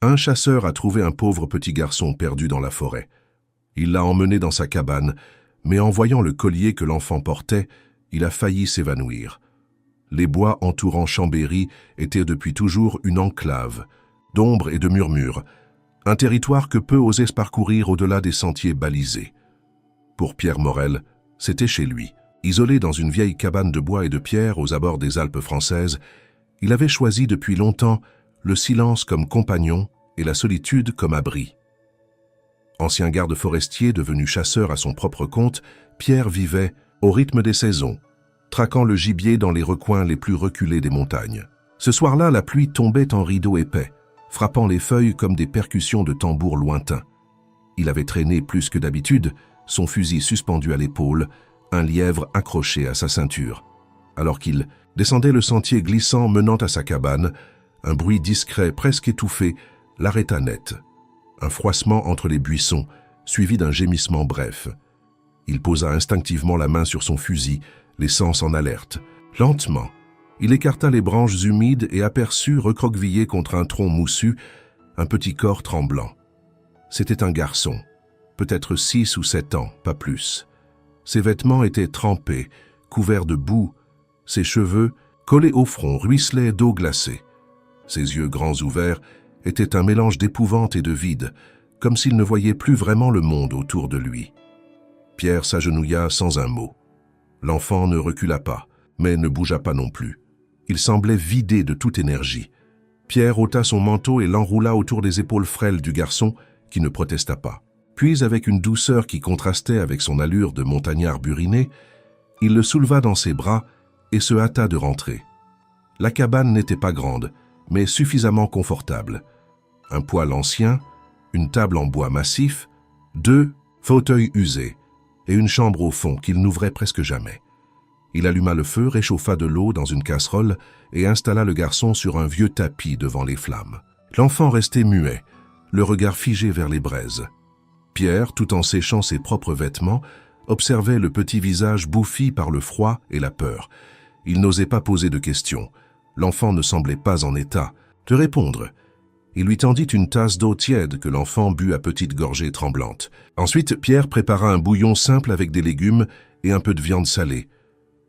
Un chasseur a trouvé un pauvre petit garçon perdu dans la forêt. Il l'a emmené dans sa cabane, mais en voyant le collier que l'enfant portait, il a failli s'évanouir. Les bois entourant Chambéry étaient depuis toujours une enclave, d'ombre et de murmures, un territoire que peu osaient parcourir au-delà des sentiers balisés. Pour Pierre Morel, c'était chez lui. Isolé dans une vieille cabane de bois et de pierre aux abords des Alpes françaises, il avait choisi depuis longtemps le silence comme compagnon et la solitude comme abri. Ancien garde forestier devenu chasseur à son propre compte, Pierre vivait au rythme des saisons, traquant le gibier dans les recoins les plus reculés des montagnes. Ce soir-là, la pluie tombait en rideaux épais, frappant les feuilles comme des percussions de tambours lointains. Il avait traîné plus que d'habitude, son fusil suspendu à l'épaule, un lièvre accroché à sa ceinture. Alors qu'il descendait le sentier glissant menant à sa cabane, un bruit discret, presque étouffé, l'arrêta net. Un froissement entre les buissons, suivi d'un gémissement bref. Il posa instinctivement la main sur son fusil, les sens en alerte. Lentement, il écarta les branches humides et aperçut, recroquevillé contre un tronc moussu, un petit corps tremblant. C'était un garçon, peut-être 6 ou 7 ans, pas plus. Ses vêtements étaient trempés, couverts de boue, ses cheveux, collés au front, ruisselaient d'eau glacée. Ses yeux grands ouverts étaient un mélange d'épouvante et de vide, comme s'il ne voyait plus vraiment le monde autour de lui. Pierre s'agenouilla sans un mot. L'enfant ne recula pas, mais ne bougea pas non plus. Il semblait vidé de toute énergie. Pierre ôta son manteau et l'enroula autour des épaules frêles du garçon, qui ne protesta pas. Puis, avec une douceur qui contrastait avec son allure de montagnard buriné, il le souleva dans ses bras et se hâta de rentrer. La cabane n'était pas grande, mais suffisamment confortable. Un poêle ancien, une table en bois massif, 2 fauteuils usés et une chambre au fond qu'il n'ouvrait presque jamais. Il alluma le feu, réchauffa de l'eau dans une casserole et installa le garçon sur un vieux tapis devant les flammes. L'enfant restait muet, le regard figé vers les braises. Pierre, tout en séchant ses propres vêtements, observait le petit visage bouffi par le froid et la peur. Il n'osait pas poser de questions. L'enfant ne semblait pas en état de répondre. Il lui tendit une tasse d'eau tiède que l'enfant but à petites gorgées tremblantes. Ensuite, Pierre prépara un bouillon simple avec des légumes et un peu de viande salée.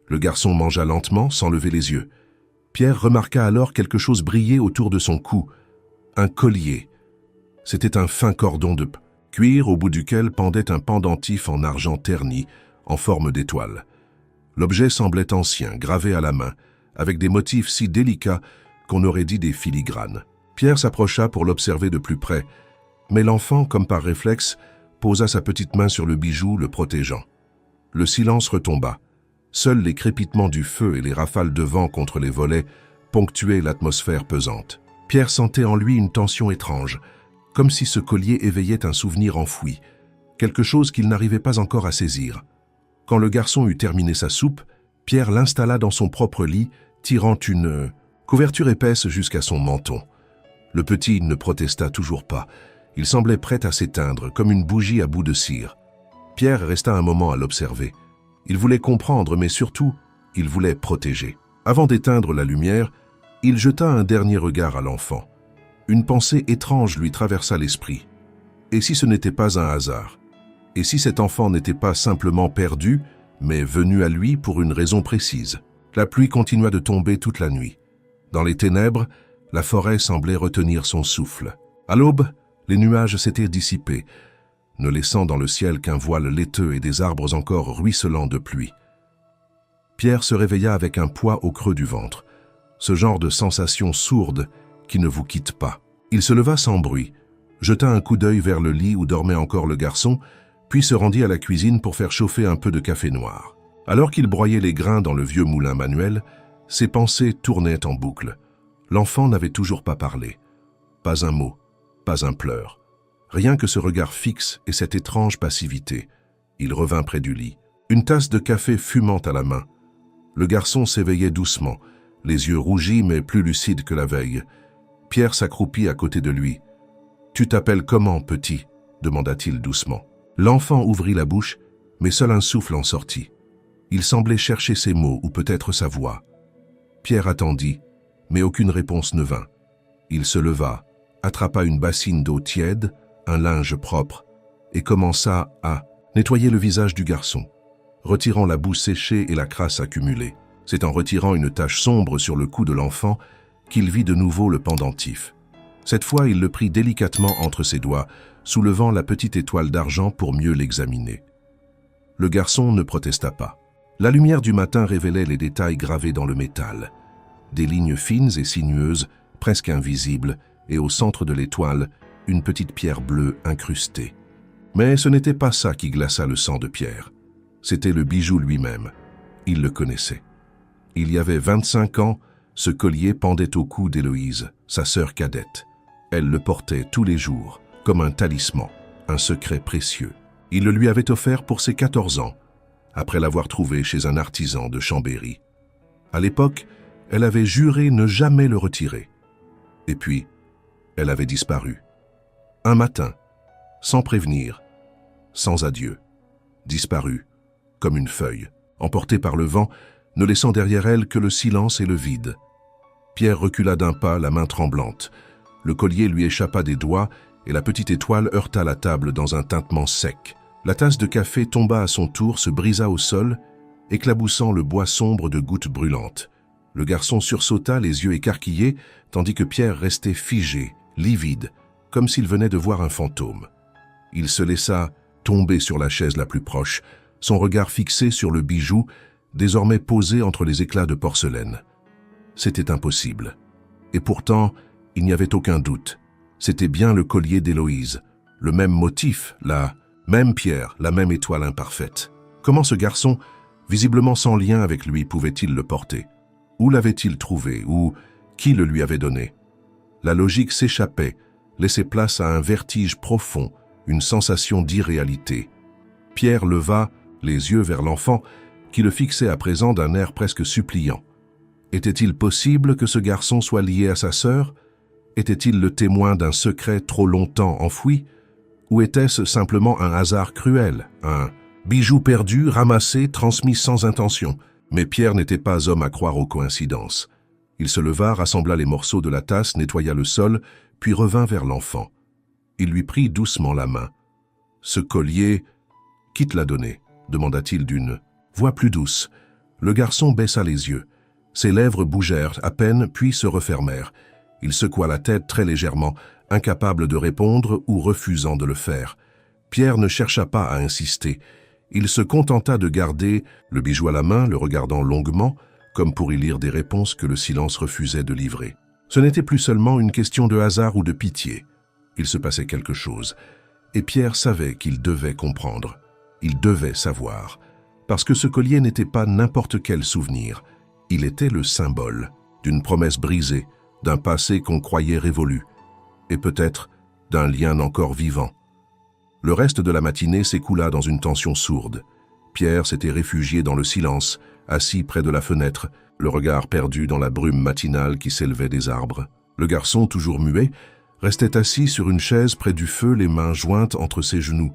Le garçon mangea lentement, sans lever les yeux. Pierre remarqua alors quelque chose briller autour de son cou. Un collier. C'était un fin cordon de cuir au bout duquel pendait un pendentif en argent terni, en forme d'étoile. L'objet semblait ancien, gravé à la main, avec des motifs si délicats qu'on aurait dit des filigranes. Pierre s'approcha pour l'observer de plus près, mais l'enfant, comme par réflexe, posa sa petite main sur le bijou, le protégeant. Le silence retomba. Seuls les crépitements du feu et les rafales de vent contre les volets ponctuaient l'atmosphère pesante. Pierre sentait en lui une tension étrange, comme si ce collier éveillait un souvenir enfoui, quelque chose qu'il n'arrivait pas encore à saisir. Quand le garçon eut terminé sa soupe, Pierre l'installa dans son propre lit, tirant une couverture épaisse jusqu'à son menton. Le petit ne protesta toujours pas. Il semblait prêt à s'éteindre, comme une bougie à bout de cire. Pierre resta un moment à l'observer. Il voulait comprendre, mais surtout, il voulait protéger. Avant d'éteindre la lumière, il jeta un dernier regard à l'enfant. Une pensée étrange lui traversa l'esprit. Et si ce n'était pas un hasard? Et si cet enfant n'était pas simplement perdu, mais venu à lui pour une raison précise? La pluie continua de tomber toute la nuit. Dans les ténèbres, la forêt semblait retenir son souffle. À l'aube, les nuages s'étaient dissipés, ne laissant dans le ciel qu'un voile laiteux et des arbres encore ruisselants de pluie. Pierre se réveilla avec un poids au creux du ventre, ce genre de sensation sourde qui ne vous quitte pas. Il se leva sans bruit, jeta un coup d'œil vers le lit où dormait encore le garçon, puis se rendit à la cuisine pour faire chauffer un peu de café noir. Alors qu'il broyait les grains dans le vieux moulin manuel, ses pensées tournaient en boucle. L'enfant n'avait toujours pas parlé. Pas un mot, pas un pleur. Rien que ce regard fixe et cette étrange passivité. Il revint près du lit, une tasse de café fumant à la main. Le garçon s'éveillait doucement, les yeux rougis mais plus lucides que la veille. Pierre s'accroupit à côté de lui. « Tu t'appelles comment, petit ?» demanda-t-il doucement. L'enfant ouvrit la bouche, mais seul un souffle en sortit. Il semblait chercher ses mots ou peut-être sa voix. Pierre attendit, mais aucune réponse ne vint. Il se leva, attrapa une bassine d'eau tiède, un linge propre, et commença à nettoyer le visage du garçon, retirant la boue séchée et la crasse accumulée. C'est en retirant une tache sombre sur le cou de l'enfant qu'il vit de nouveau le pendentif. Cette fois, il le prit délicatement entre ses doigts, soulevant la petite étoile d'argent pour mieux l'examiner. Le garçon ne protesta pas. La lumière du matin révélait les détails gravés dans le métal. Des lignes fines et sinueuses, presque invisibles, et au centre de l'étoile, une petite pierre bleue incrustée. Mais ce n'était pas ça qui glaça le sang de Pierre. C'était le bijou lui-même. Il le connaissait. Il y avait 25 ans, ce collier pendait au cou d'Héloïse, sa sœur cadette. Elle le portait tous les jours, comme un talisman, un secret précieux. Il le lui avait offert pour ses 14 ans, après l'avoir trouvé chez un artisan de Chambéry. À l'époque, elle avait juré ne jamais le retirer. Et puis, elle avait disparu. Un matin, sans prévenir, sans adieu, disparue, comme une feuille, emportée par le vent, ne laissant derrière elle que le silence et le vide. Pierre recula d'un pas, la main tremblante. Le collier lui échappa des doigts et la petite étoile heurta la table dans un tintement sec. La tasse de café tomba à son tour, se brisa au sol, éclaboussant le bois sombre de gouttes brûlantes. Le garçon sursauta, les yeux écarquillés, tandis que Pierre restait figé, livide, comme s'il venait de voir un fantôme. Il se laissa tomber sur la chaise la plus proche, son regard fixé sur le bijou, désormais posé entre les éclats de porcelaine. C'était impossible. Et pourtant, il n'y avait aucun doute. C'était bien le collier d'Héloïse, le même motif, la même pierre, la même étoile imparfaite. Comment ce garçon, visiblement sans lien avec lui, pouvait-il le porter? Où l'avait-il trouvé? Ou qui le lui avait donné? La logique s'échappait, laissait place à un vertige profond, une sensation d'irréalité. Pierre leva les yeux vers l'enfant, qui le fixait à présent d'un air presque suppliant. Était-il possible que ce garçon soit lié à sa sœur? Était-il le témoin d'un secret trop longtemps enfoui? Ou était-ce simplement un hasard cruel, un bijou perdu, ramassé, transmis sans intention? Mais Pierre n'était pas homme à croire aux coïncidences. Il se leva, rassembla les morceaux de la tasse, nettoya le sol, puis revint vers l'enfant. Il lui prit doucement la main. « Ce collier, qui te l'a donné ?» demanda-t-il d'une voix plus douce. Le garçon baissa les yeux. Ses lèvres bougèrent à peine, puis se refermèrent. Il secoua la tête très légèrement, incapable de répondre ou refusant de le faire. Pierre ne chercha pas à insister. Il se contenta de garder le bijou à la main, le regardant longuement, comme pour y lire des réponses que le silence refusait de livrer. Ce n'était plus seulement une question de hasard ou de pitié. Il se passait quelque chose, et Pierre savait qu'il devait comprendre. Il devait savoir, parce que ce collier n'était pas n'importe quel souvenir. Il était le symbole d'une promesse brisée, d'un passé qu'on croyait révolu, et peut-être d'un lien encore vivant. Le reste de la matinée s'écoula dans une tension sourde. Pierre s'était réfugié dans le silence, assis près de la fenêtre, le regard perdu dans la brume matinale qui s'élevait des arbres. Le garçon, toujours muet, restait assis sur une chaise près du feu, les mains jointes entre ses genoux.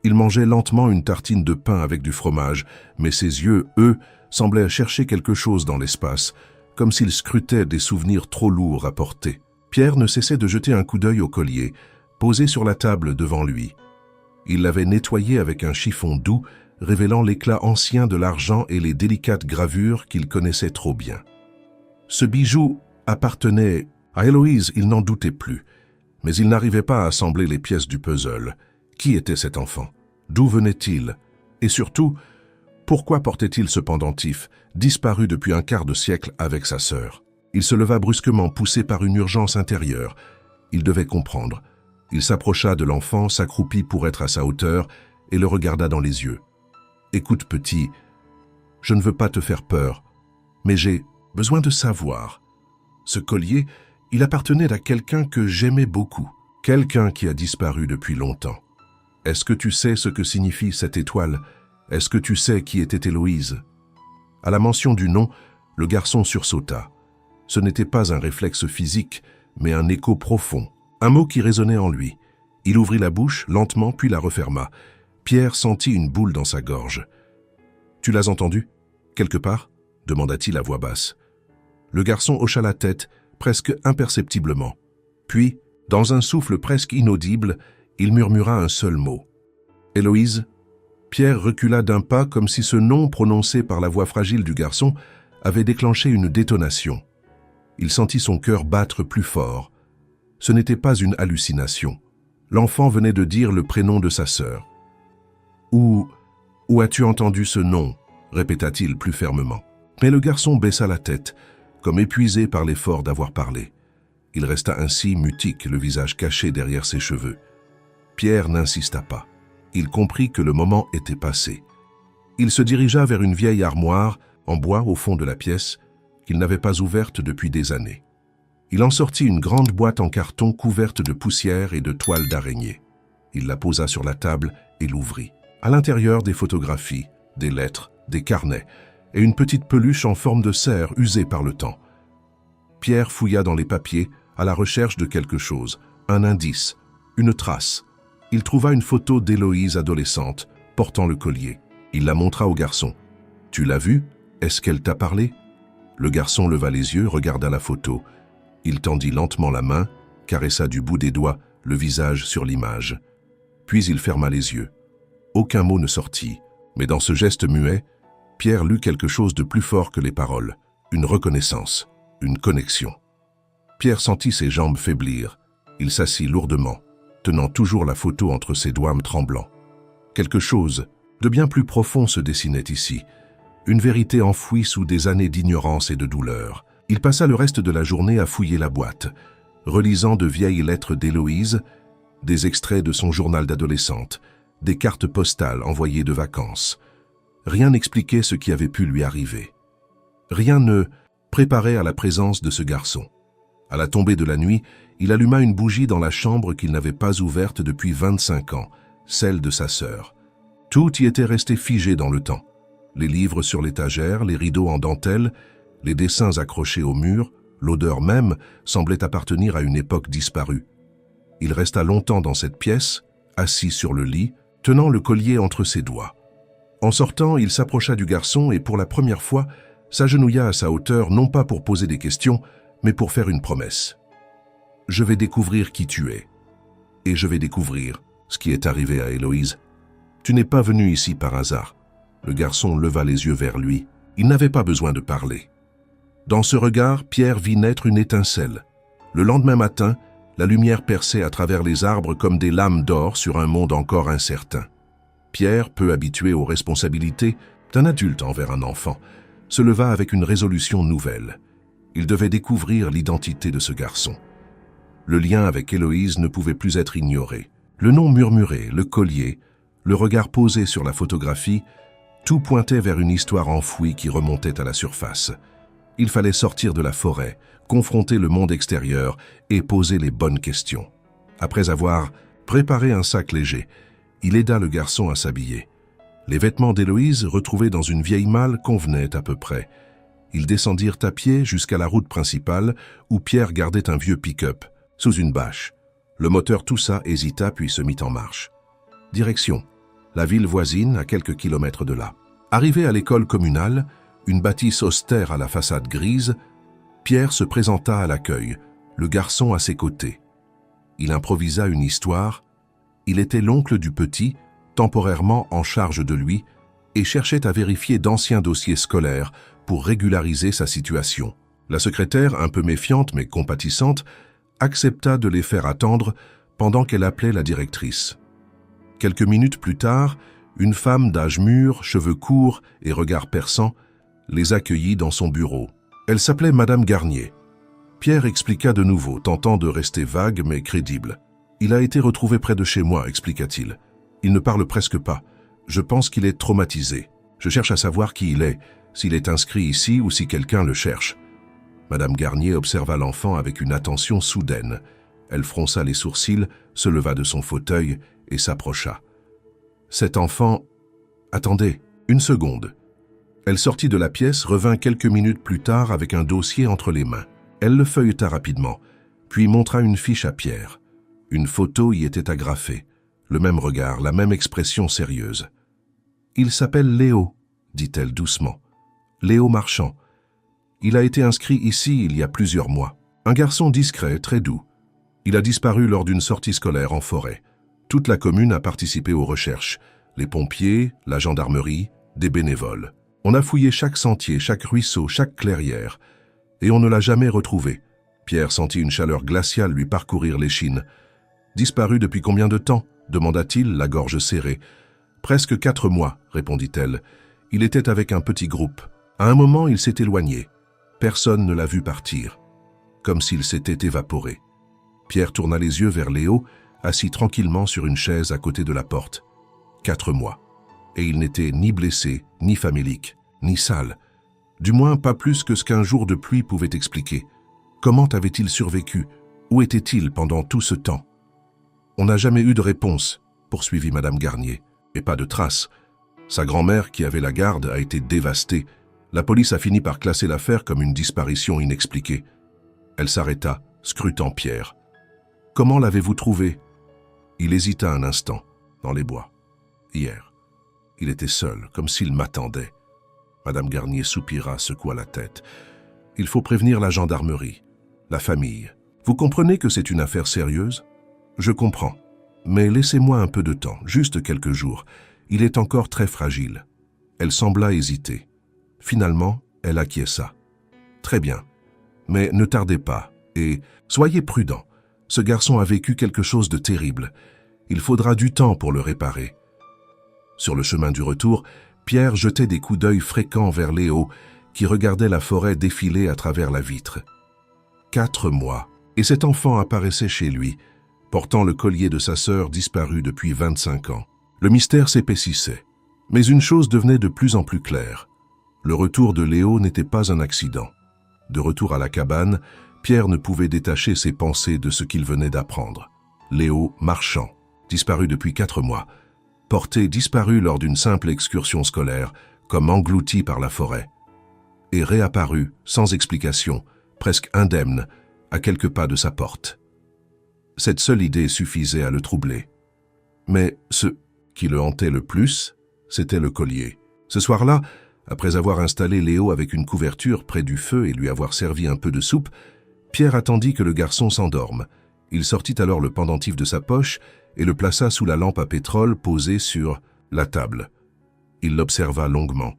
Il mangeait lentement une tartine de pain avec du fromage, mais ses yeux, eux, semblaient chercher quelque chose dans l'espace, comme s'il scrutait des souvenirs trop lourds à porter. Pierre ne cessait de jeter un coup d'œil au collier, posé sur la table devant lui. Il l'avait nettoyé avec un chiffon doux, révélant l'éclat ancien de l'argent et les délicates gravures qu'il connaissait trop bien. Ce bijou appartenait à Héloïse, il n'en doutait plus, mais il n'arrivait pas à assembler les pièces du puzzle. Qui était cet enfant? D'où venait-il? Et surtout, pourquoi portait-il ce pendentif, disparu depuis un quart de siècle avec sa sœur? Il se leva brusquement, poussé par une urgence intérieure. Il devait comprendre. Il s'approcha de l'enfant, s'accroupit pour être à sa hauteur, et le regarda dans les yeux. « Écoute, petit, je ne veux pas te faire peur, mais j'ai besoin de savoir. Ce collier, il appartenait à quelqu'un que j'aimais beaucoup, quelqu'un qui a disparu depuis longtemps. Est-ce que tu sais ce que signifie cette étoile? Est-ce que tu sais qui était Héloïse ?» À la mention du nom, le garçon sursauta. Ce n'était pas un réflexe physique, mais un écho profond, un mot qui résonnait en lui. Il ouvrit la bouche, lentement, puis la referma. Pierre sentit une boule dans sa gorge. « Tu l'as entendu? Quelque part ?» demanda-t-il à voix basse. Le garçon hocha la tête, presque imperceptiblement. Puis, Dans un souffle presque inaudible, il murmura un seul mot. « Héloïse ?» Pierre recula d'un pas comme si ce nom prononcé par la voix fragile du garçon avait déclenché une détonation. Il sentit son cœur battre plus fort. Ce n'était pas une hallucination. L'enfant venait de dire le prénom de sa sœur. « Où as-tu entendu ce nom ?» répéta-t-il plus fermement. Mais le garçon baissa la tête, comme épuisé par l'effort d'avoir parlé. Il resta ainsi mutique, le visage caché derrière ses cheveux. Pierre n'insista pas. Il comprit que le moment était passé. Il se dirigea vers une vieille armoire en bois au fond de la pièce qu'il n'avait pas ouverte depuis des années. Il en sortit une grande boîte en carton couverte de poussière et de toiles d'araignée. Il la posa sur la table et l'ouvrit. À l'intérieur, des photographies, des lettres, des carnets et une petite peluche en forme de cerf usée par le temps. Pierre fouilla dans les papiers à la recherche de quelque chose, un indice, une trace. Il trouva une photo d'Héloïse adolescente, portant le collier. Il la montra au garçon. « Tu l'as vue? Est-ce qu'elle t'a parlé ?» Le garçon leva les yeux, regarda la photo. Il tendit lentement la main, caressa du bout des doigts le visage sur l'image. Puis il ferma les yeux. Aucun mot ne sortit, mais dans ce geste muet, Pierre lut quelque chose de plus fort que les paroles, une reconnaissance, une connexion. Pierre sentit ses jambes faiblir. Il s'assit lourdement, tenant toujours la photo entre ses doigts tremblants. Quelque chose de bien plus profond se dessinait ici, une vérité enfouie sous des années d'ignorance et de douleur. Il passa le reste de la journée à fouiller la boîte, relisant de vieilles lettres d'Héloïse, des extraits de son journal d'adolescente, des cartes postales envoyées de vacances. Rien n'expliquait ce qui avait pu lui arriver. Rien ne préparait à la présence de ce garçon. À la tombée de la nuit, il alluma une bougie dans la chambre qu'il n'avait pas ouverte depuis 25 ans, celle de sa sœur. Tout y était resté figé dans le temps. Les livres sur l'étagère, les rideaux en dentelle, les dessins accrochés au mur, l'odeur même semblait appartenir à une époque disparue. Il resta longtemps dans cette pièce, assis sur le lit, tenant le collier entre ses doigts. En sortant, il s'approcha du garçon et pour la première fois, s'agenouilla à sa hauteur, non pas pour poser des questions, mais pour faire une promesse. « Je vais découvrir qui tu es. Et je vais découvrir ce qui est arrivé à Héloïse. Tu n'es pas venu ici par hasard. » Le garçon leva les yeux vers lui. Il n'avait pas besoin de parler. Dans ce regard, Pierre vit naître une étincelle. Le lendemain matin, la lumière perçait à travers les arbres comme des lames d'or sur un monde encore incertain. Pierre, peu habitué aux responsabilités d'un adulte envers un enfant, se leva avec une résolution nouvelle. Il devait découvrir l'identité de ce garçon. Le lien avec Héloïse ne pouvait plus être ignoré. Le nom murmuré, le collier, le regard posé sur la photographie, tout pointait vers une histoire enfouie qui remontait à la surface. Il fallait sortir de la forêt, confronter le monde extérieur et poser les bonnes questions. Après avoir préparé un sac léger, il aida le garçon à s'habiller. Les vêtements d'Héloïse, retrouvés dans une vieille malle, convenaient à peu près. Ils descendirent à pied jusqu'à la route principale où Pierre gardait un vieux pick-up, sous une bâche. Le moteur toussa, hésita puis se mit en marche. Direction la ville voisine, à quelques kilomètres de là. Arrivé à l'école communale, une bâtisse austère à la façade grise, Pierre se présenta à l'accueil, le garçon à ses côtés. Il improvisa une histoire. Il était l'oncle du petit, temporairement en charge de lui, et cherchait à vérifier d'anciens dossiers scolaires pour régulariser sa situation. La secrétaire, un peu méfiante mais compatissante, accepta de les faire attendre pendant qu'elle appelait la directrice. Quelques minutes plus tard, une femme d'âge mûr, cheveux courts et regard perçant, les accueillit dans son bureau. Elle s'appelait Madame Garnier. Pierre expliqua de nouveau, tentant de rester vague mais crédible. « Il a été retrouvé près de chez moi », expliqua-t-il. « Il ne parle presque pas. Je pense qu'il est traumatisé. Je cherche à savoir qui il est, s'il est inscrit ici ou si quelqu'un le cherche. » Madame Garnier observa l'enfant avec une attention soudaine. Elle fronça les sourcils, se leva de son fauteuil et s'approcha. Cet enfant... Attendez, une seconde. Elle sortit de la pièce, revint quelques minutes plus tard avec un dossier entre les mains. Elle le feuilleta rapidement, puis montra une fiche à Pierre. Une photo y était agrafée, le même regard, la même expression sérieuse. « Il s'appelle Léo », dit-elle doucement. « Léo Marchand. Il a été inscrit ici il y a plusieurs mois. Un garçon discret, très doux. Il a disparu lors d'une sortie scolaire en forêt. Toute la commune a participé aux recherches. Les pompiers, la gendarmerie, des bénévoles. On a fouillé chaque sentier, chaque ruisseau, chaque clairière. Et on ne l'a jamais retrouvé. Pierre sentit une chaleur glaciale lui parcourir l'échine. « Disparu depuis combien de temps ?» demanda-t-il, la gorge serrée. « Presque 4 mois, répondit-elle. Il était avec un petit groupe. À un moment, il s'est éloigné. Personne ne l'a vu partir. Comme s'il s'était évaporé. » Pierre tourna les yeux vers Léo, assis tranquillement sur une chaise à côté de la porte. 4 mois. Et il n'était ni blessé, ni famélique, ni sale. Du moins pas plus que ce qu'un jour de pluie pouvait expliquer. Comment avait-il survécu? Où était-il pendant tout ce temps? On n'a jamais eu de réponse, poursuivit Madame Garnier, et pas de traces. Sa grand-mère, qui avait la garde, a été dévastée. La police a fini par classer l'affaire comme une disparition inexpliquée. Elle s'arrêta, scrutant Pierre. « Comment l'avez-vous trouvé ?» Il hésita un instant, dans les bois. Hier. Il était seul, comme s'il m'attendait. Madame Garnier soupira, secoua la tête. « Il faut prévenir la gendarmerie, la famille. Vous comprenez que c'est une affaire sérieuse ? Je comprends. Mais laissez-moi un peu de temps, juste quelques jours. Il est encore très fragile. » Elle sembla hésiter. Finalement, elle acquiesça. « Très bien. Mais ne tardez pas, et soyez prudent. Ce garçon a vécu quelque chose de terrible. Il faudra du temps pour le réparer. » Sur le chemin du retour, Pierre jetait des coups d'œil fréquents vers Léo, qui regardait la forêt défiler à travers la vitre. 4 mois, et cet enfant apparaissait chez lui, portant le collier de sa sœur disparue depuis 25 ans. Le mystère s'épaississait, mais une chose devenait de plus en plus claire. Le retour de Léo n'était pas un accident. De retour à la cabane, Pierre ne pouvait détacher ses pensées de ce qu'il venait d'apprendre. Léo, marchand, disparu depuis 4 mois, porté disparu lors d'une simple excursion scolaire, comme englouti par la forêt, et réapparu, sans explication, presque indemne, à quelques pas de sa porte. Cette seule idée suffisait à le troubler. Mais ce qui le hantait le plus, c'était le collier. Ce soir-là, après avoir installé Léo avec une couverture près du feu et lui avoir servi un peu de soupe, Pierre attendit que le garçon s'endorme. Il sortit alors le pendentif de sa poche et le plaça sous la lampe à pétrole posée sur la table. Il l'observa longuement.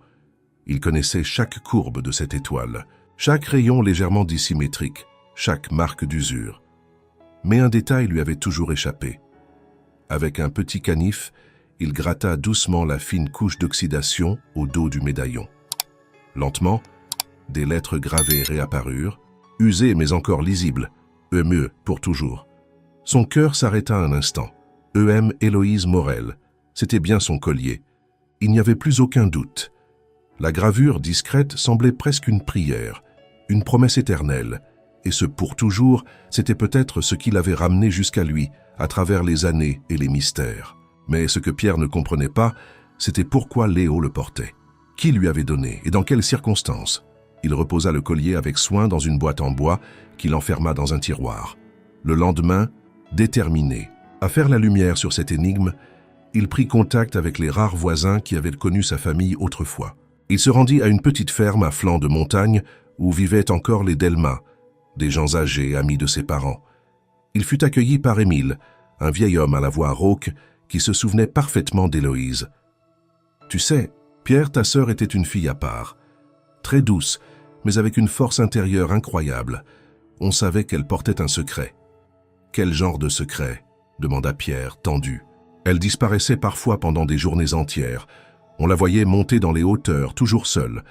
Il connaissait chaque courbe de cette étoile, chaque rayon légèrement dissymétrique, chaque marque d'usure. Mais un détail lui avait toujours échappé. Avec un petit canif, il gratta doucement la fine couche d'oxydation au dos du médaillon. Lentement, des lettres gravées réapparurent, usées mais encore lisibles, EME pour toujours. Son cœur s'arrêta un instant. E.M. Héloïse Morel, c'était bien son collier. Il n'y avait plus aucun doute. La gravure discrète semblait presque une prière, une promesse éternelle, et ce pour toujours, c'était peut-être ce qui l'avait ramené jusqu'à lui, à travers les années et les mystères. Mais ce que Pierre ne comprenait pas, c'était pourquoi Léo le portait. Qui lui avait donné et dans quelles circonstances? Il reposa le collier avec soin dans une boîte en bois qu'il enferma dans un tiroir. Le lendemain, déterminé à faire la lumière sur cette énigme, il prit contact avec les rares voisins qui avaient connu sa famille autrefois. Il se rendit à une petite ferme à flanc de montagne où vivaient encore les Delma, des gens âgés, amis de ses parents. Il fut accueilli par Émile, un vieil homme à la voix rauque qui se souvenait parfaitement d'Héloïse. « Tu sais, Pierre, ta sœur était une fille à part, très douce, mais avec une force intérieure incroyable. On savait qu'elle portait un secret. »« Quel genre de secret ?» demanda Pierre, tendu. Elle disparaissait parfois pendant des journées entières. On la voyait monter dans les hauteurs, toujours seule.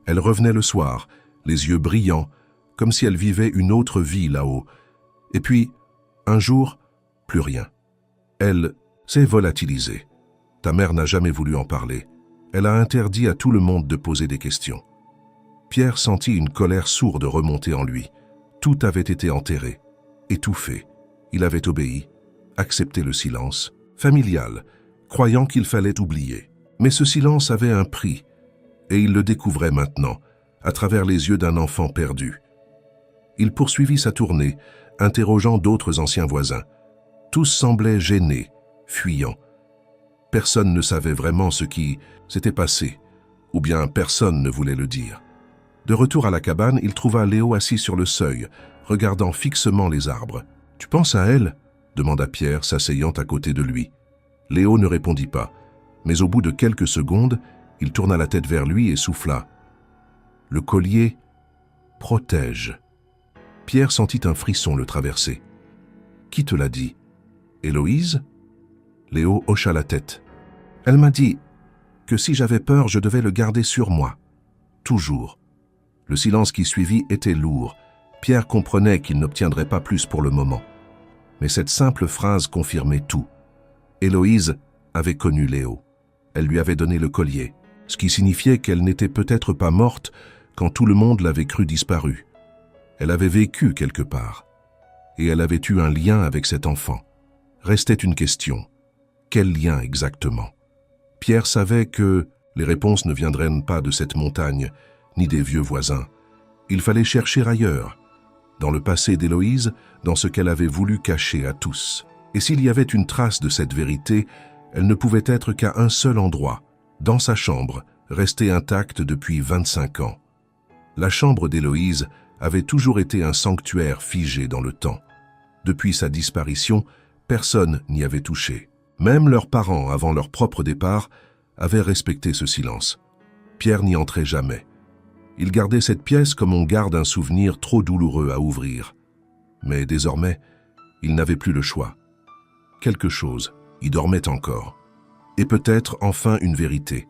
Elle revenait le soir, les yeux brillants, comme si elle vivait une autre vie là-haut. Et puis, un jour, plus rien. Elle s'est volatilisée. Ta mère n'a jamais voulu en parler. Elle a interdit à tout le monde de poser des questions. Pierre sentit une colère sourde remonter en lui. Tout avait été enterré, étouffé. Il avait obéi, accepté le silence, familial, croyant qu'il fallait oublier. Mais ce silence avait un prix, et il le découvrait maintenant, à travers les yeux d'un enfant perdu. Il poursuivit sa tournée, interrogeant d'autres anciens voisins. Tous semblaient gênés, fuyants. Personne ne savait vraiment ce qui s'était passé, ou bien personne ne voulait le dire. De retour à la cabane, il trouva Léo assis sur le seuil, regardant fixement les arbres. Tu penses à elle ?» demanda Pierre, s'asseyant à côté de lui. Léo ne répondit pas, mais au bout de quelques secondes, il tourna la tête vers lui et souffla. « Le collier protège. » Pierre sentit un frisson le traverser. « Qui te l'a dit? Héloïse ?» Léo hocha la tête. « Elle m'a dit que si j'avais peur, je devais le garder sur moi. Toujours. » Le silence qui suivit était lourd. Pierre comprenait qu'il n'obtiendrait pas plus pour le moment. Mais cette simple phrase confirmait tout. Héloïse avait connu Léo. Elle lui avait donné le collier, ce qui signifiait qu'elle n'était peut-être pas morte quand tout le monde l'avait cru disparue. Elle avait vécu quelque part. Et elle avait eu un lien avec cet enfant. Restait une question. Quel lien exactement? Pierre savait que les réponses ne viendraient pas de cette montagne, ni des vieux voisins. Il fallait chercher ailleurs, dans le passé d'Héloïse, dans ce qu'elle avait voulu cacher à tous. Et s'il y avait une trace de cette vérité, elle ne pouvait être qu'à un seul endroit, dans sa chambre, restée intacte depuis 25 ans. La chambre d'Héloïse avait toujours été un sanctuaire figé dans le temps. Depuis sa disparition, personne n'y avait touché. Même leurs parents, avant leur propre départ, avaient respecté ce silence. Pierre n'y entrait jamais. Il gardait cette pièce comme on garde un souvenir trop douloureux à ouvrir. Mais désormais, il n'avait plus le choix. Quelque chose y dormait encore. Et peut-être enfin une vérité.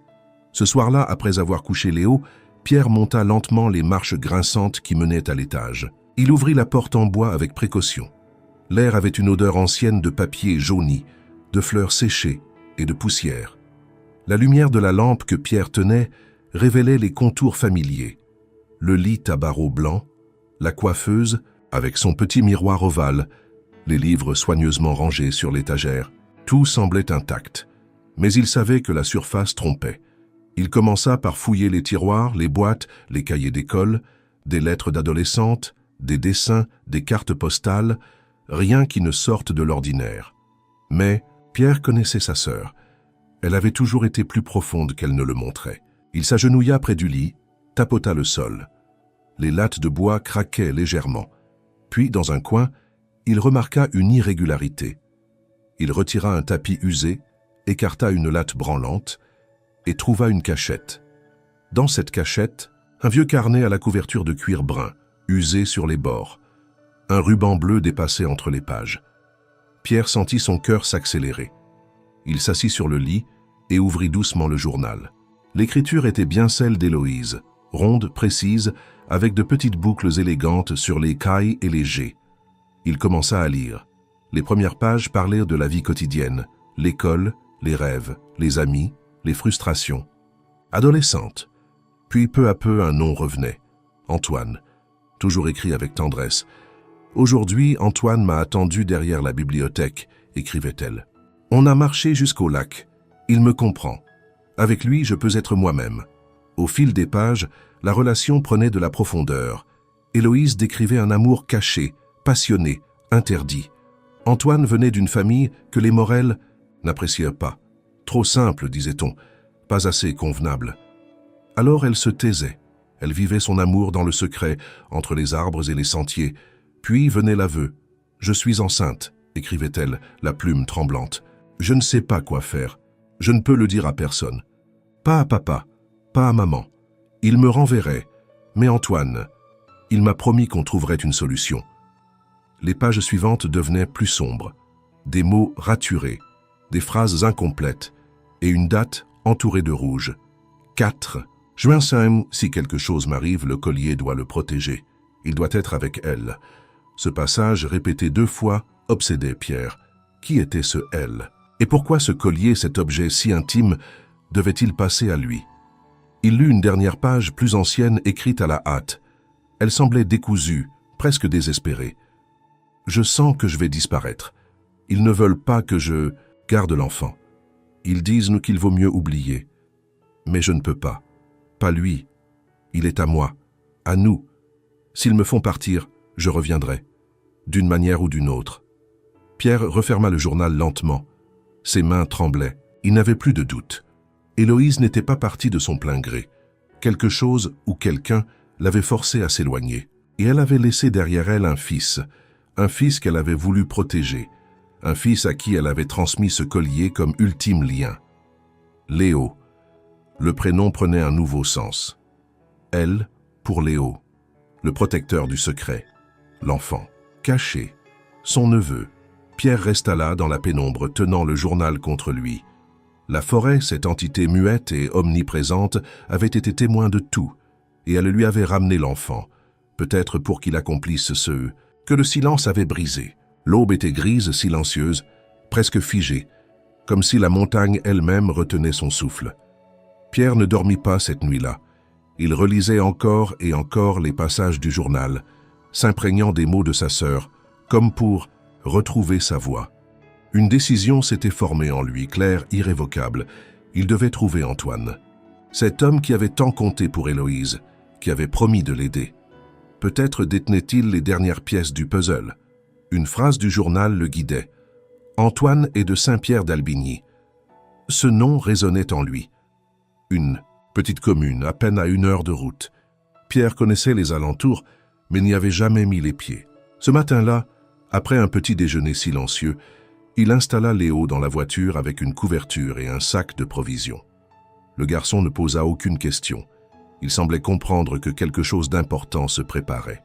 Ce soir-là, après avoir couché Léo, Pierre monta lentement les marches grinçantes qui menaient à l'étage. Il ouvrit la porte en bois avec précaution. L'air avait une odeur ancienne de papier jauni, de fleurs séchées et de poussière. La lumière de la lampe que Pierre tenait révélait les contours familiers. Le lit à barreaux blancs, la coiffeuse avec son petit miroir ovale, les livres soigneusement rangés sur l'étagère. Tout semblait intact, mais il savait que la surface trompait. Il commença par fouiller les tiroirs, les boîtes, les cahiers d'école, des lettres d'adolescentes, des dessins, des cartes postales, rien qui ne sorte de l'ordinaire. Mais Pierre connaissait sa sœur. Elle avait toujours été plus profonde qu'elle ne le montrait. Il s'agenouilla près du lit, tapota le sol. Les lattes de bois craquaient légèrement. Puis, dans un coin, il remarqua une irrégularité. Il retira un tapis usé, écarta une latte branlante et trouva une cachette. Dans cette cachette, un vieux carnet à la couverture de cuir brun, usé sur les bords. Un ruban bleu dépassait entre les pages. Pierre sentit son cœur s'accélérer. Il s'assit sur le lit et ouvrit doucement le journal. L'écriture était bien celle d'Héloïse, ronde, précise, avec de petites boucles élégantes sur les cailles et les G. Il commença à lire. Les premières pages parlaient de la vie quotidienne, l'école, les rêves, les amis, les frustrations. Adolescente. Puis peu à peu un nom revenait. Antoine. Toujours écrit avec tendresse. « Aujourd'hui, Antoine m'a attendu derrière la bibliothèque », écrivait-elle. « On a marché jusqu'au lac. Il me comprend. Avec lui, je peux être moi-même. » Au fil des pages, la relation prenait de la profondeur. Héloïse décrivait un amour caché, passionné, interdit. Antoine venait d'une famille que les Morel n'appréciaient pas. Trop simple, disait-on, pas assez convenable. Alors elle se taisait. Elle vivait son amour dans le secret, entre les arbres et les sentiers. Puis venait l'aveu. « Je suis enceinte », écrivait-elle, la plume tremblante. « Je ne sais pas quoi faire. Je ne peux le dire à personne. Pas à papa, pas à maman. Il me renverrait. Mais Antoine, il m'a promis qu'on trouverait une solution. » Les pages suivantes devenaient plus sombres. Des mots raturés, des phrases incomplètes et une date entourée de rouge. 4 juin. Si quelque chose m'arrive, le collier doit le protéger. Il doit être avec elle. Ce passage, répété 2 fois, obsédait Pierre. Qui était ce « elle » ? Et pourquoi ce collier, cet objet si intime, devait-il passer à lui? Il lut une dernière page plus ancienne, écrite à la hâte. Elle semblait décousue, presque désespérée. « Je sens que je vais disparaître. Ils ne veulent pas que je garde l'enfant. Ils disent qu'il vaut mieux oublier. Mais je ne peux pas. Pas lui. Il est à moi, à nous. S'ils me font partir, je reviendrai, d'une manière ou d'une autre. » Pierre referma le journal lentement. Ses mains tremblaient. Il n'avait plus de doute. Héloïse n'était pas partie de son plein gré. Quelque chose ou quelqu'un l'avait forcée à s'éloigner. Et elle avait laissé derrière elle un fils un fils qu'elle avait voulu protéger, un fils à qui elle avait transmis ce collier comme ultime lien. Léo. Le prénom prenait un nouveau sens. Elle, pour Léo, le protecteur du secret, l'enfant, caché, son neveu. Pierre resta là dans la pénombre, tenant le journal contre lui. La forêt, cette entité muette et omniprésente, avait été témoin de tout, et elle lui avait ramené l'enfant, peut-être pour qu'il accomplisse ce que le silence avait brisé. L'aube était grise, silencieuse, presque figée, comme si la montagne elle-même retenait son souffle. Pierre ne dormit pas cette nuit-là. Il relisait encore et encore les passages du journal, s'imprégnant des mots de sa sœur, comme pour retrouver sa voix. Une décision s'était formée en lui, claire, irrévocable. Il devait trouver Antoine. Cet homme qui avait tant compté pour Héloïse, qui avait promis de l'aider. Peut-être détenait-il les dernières pièces du puzzle. Une phrase du journal le guidait. Antoine est de Saint-Pierre d'Albigny. Ce nom résonnait en lui. Une petite commune, à peine à 1 heure de route. Pierre connaissait les alentours, mais n'y avait jamais mis les pieds. Ce matin-là, après un petit déjeuner silencieux, il installa Léo dans la voiture avec une couverture et un sac de provisions. Le garçon ne posa aucune question. Il semblait comprendre que quelque chose d'important se préparait.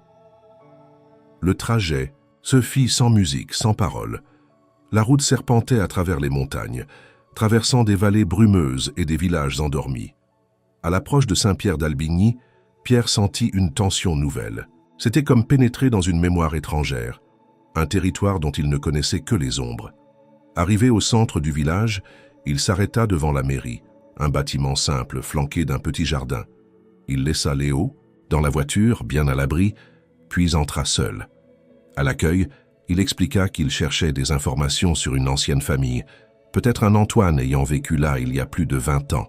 Le trajet se fit sans musique, sans parole. La route serpentait à travers les montagnes, traversant des vallées brumeuses et des villages endormis. À l'approche de Saint-Pierre d'Albigny, Pierre sentit une tension nouvelle. C'était comme pénétrer dans une mémoire étrangère, un territoire dont il ne connaissait que les ombres. Arrivé au centre du village, il s'arrêta devant la mairie, un bâtiment simple flanqué d'un petit jardin. Il laissa Léo, dans la voiture, bien à l'abri, puis entra seul. À l'accueil, il expliqua qu'il cherchait des informations sur une ancienne famille, peut-être un Antoine ayant vécu là il y a plus de 20 ans.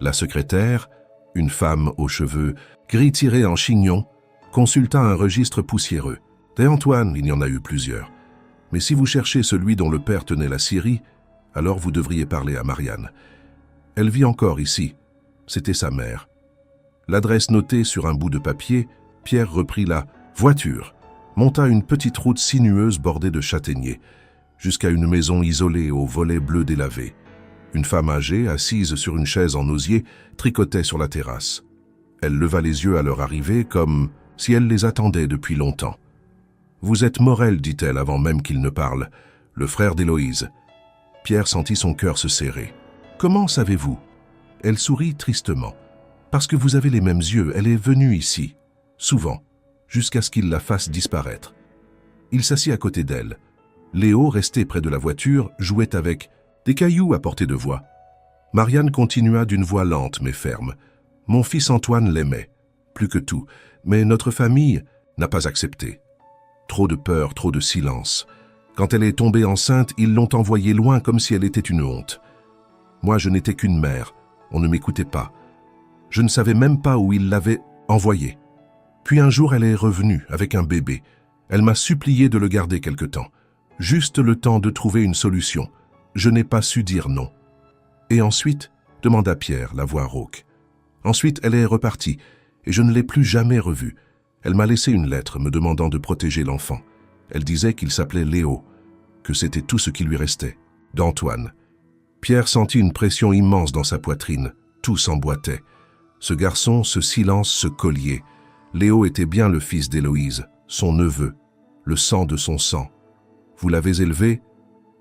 La secrétaire, une femme aux cheveux gris tirés en chignon, consulta un registre poussiéreux. Des Antoine, il y en a eu plusieurs. Mais si vous cherchez celui dont le père tenait la scierie, alors vous devriez parler à Marianne. Elle vit encore ici. C'était sa mère. L'adresse notée sur un bout de papier, Pierre reprit la voiture, monta une petite route sinueuse bordée de châtaigniers, jusqu'à une maison isolée aux volets bleus délavés. Une femme âgée, assise sur une chaise en osier, tricotait sur la terrasse. Elle leva les yeux à leur arrivée comme si elle les attendait depuis longtemps. « Vous êtes Morel, dit-elle avant même qu'il ne parle, le frère d'Héloïse. » Pierre sentit son cœur se serrer. « Comment savez-vous » Elle sourit tristement. « Parce que vous avez les mêmes yeux, elle est venue ici, souvent, jusqu'à ce qu'il la fasse disparaître. » Il s'assit à côté d'elle. Léo, resté près de la voiture, jouait avec des cailloux à portée de voix. Marianne continua d'une voix lente mais ferme. « Mon fils Antoine l'aimait, plus que tout, mais notre famille n'a pas accepté. Trop de peur, trop de silence. Quand elle est tombée enceinte, ils l'ont envoyée loin comme si elle était une honte. Moi, je n'étais qu'une mère, on ne m'écoutait pas. Je ne savais même pas où ils l'avaient envoyée. Puis un jour, elle est revenue avec un bébé. Elle m'a supplié de le garder quelque temps. Juste le temps de trouver une solution. Je n'ai pas su dire non. » « Et ensuite ?» demanda Pierre, la voix rauque. « Ensuite, elle est repartie, et je ne l'ai plus jamais revue. Elle m'a laissé une lettre me demandant de protéger l'enfant. Elle disait qu'il s'appelait Léo, que c'était tout ce qui lui restait, d'Antoine. » Pierre sentit une pression immense dans sa poitrine. Tout s'emboîtait. Ce garçon, ce silence, ce collier. Léo était bien le fils d'Héloïse, son neveu, le sang de son sang. « Vous l'avez élevé ?»«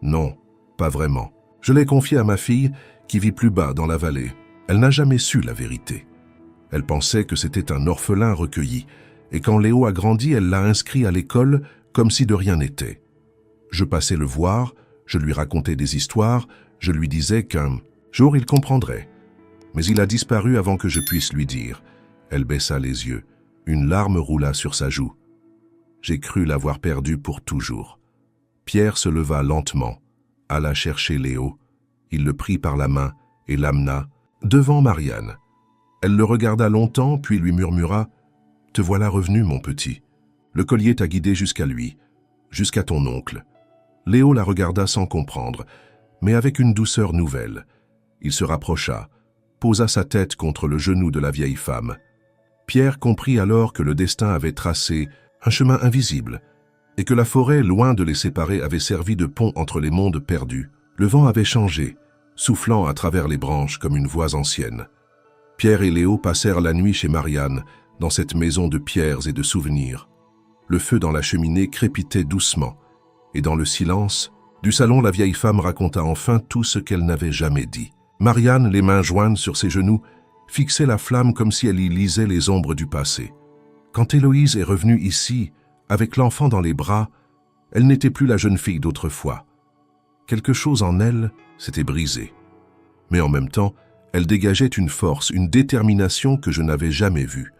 Non, pas vraiment. Je l'ai confié à ma fille, qui vit plus bas dans la vallée. Elle n'a jamais su la vérité. Elle pensait que c'était un orphelin recueilli, et quand Léo a grandi, elle l'a inscrit à l'école comme si de rien n'était. Je passais le voir, je lui racontais des histoires, je lui disais qu'un jour il comprendrait. Mais il a disparu avant que je puisse lui dire. » Elle baissa les yeux. Une larme roula sur sa joue. J'ai cru l'avoir perdu pour toujours. Pierre se leva lentement, alla chercher Léo. Il le prit par la main et l'amena devant Marianne. Elle le regarda longtemps, puis lui murmura « Te voilà revenu, mon petit. Le collier t'a guidé jusqu'à lui, jusqu'à ton oncle. » Léo la regarda sans comprendre, mais avec une douceur nouvelle. Il se rapprocha, posa sa tête contre le genou de la vieille femme. Pierre comprit alors que le destin avait tracé un chemin invisible, et que la forêt, loin de les séparer, avait servi de pont entre les mondes perdus. Le vent avait changé, soufflant à travers les branches comme une voix ancienne. Pierre et Léo passèrent la nuit chez Marianne, dans cette maison de pierres et de souvenirs. Le feu dans la cheminée crépitait doucement, et dans le silence du salon, la vieille femme raconta enfin tout ce qu'elle n'avait jamais dit. Marianne, les mains jointes sur ses genoux, fixait la flamme comme si elle y lisait les ombres du passé. Quand Héloïse est revenue ici, avec l'enfant dans les bras, elle n'était plus la jeune fille d'autrefois. Quelque chose en elle s'était brisé. Mais en même temps, elle dégageait une force, une détermination que je n'avais jamais vue.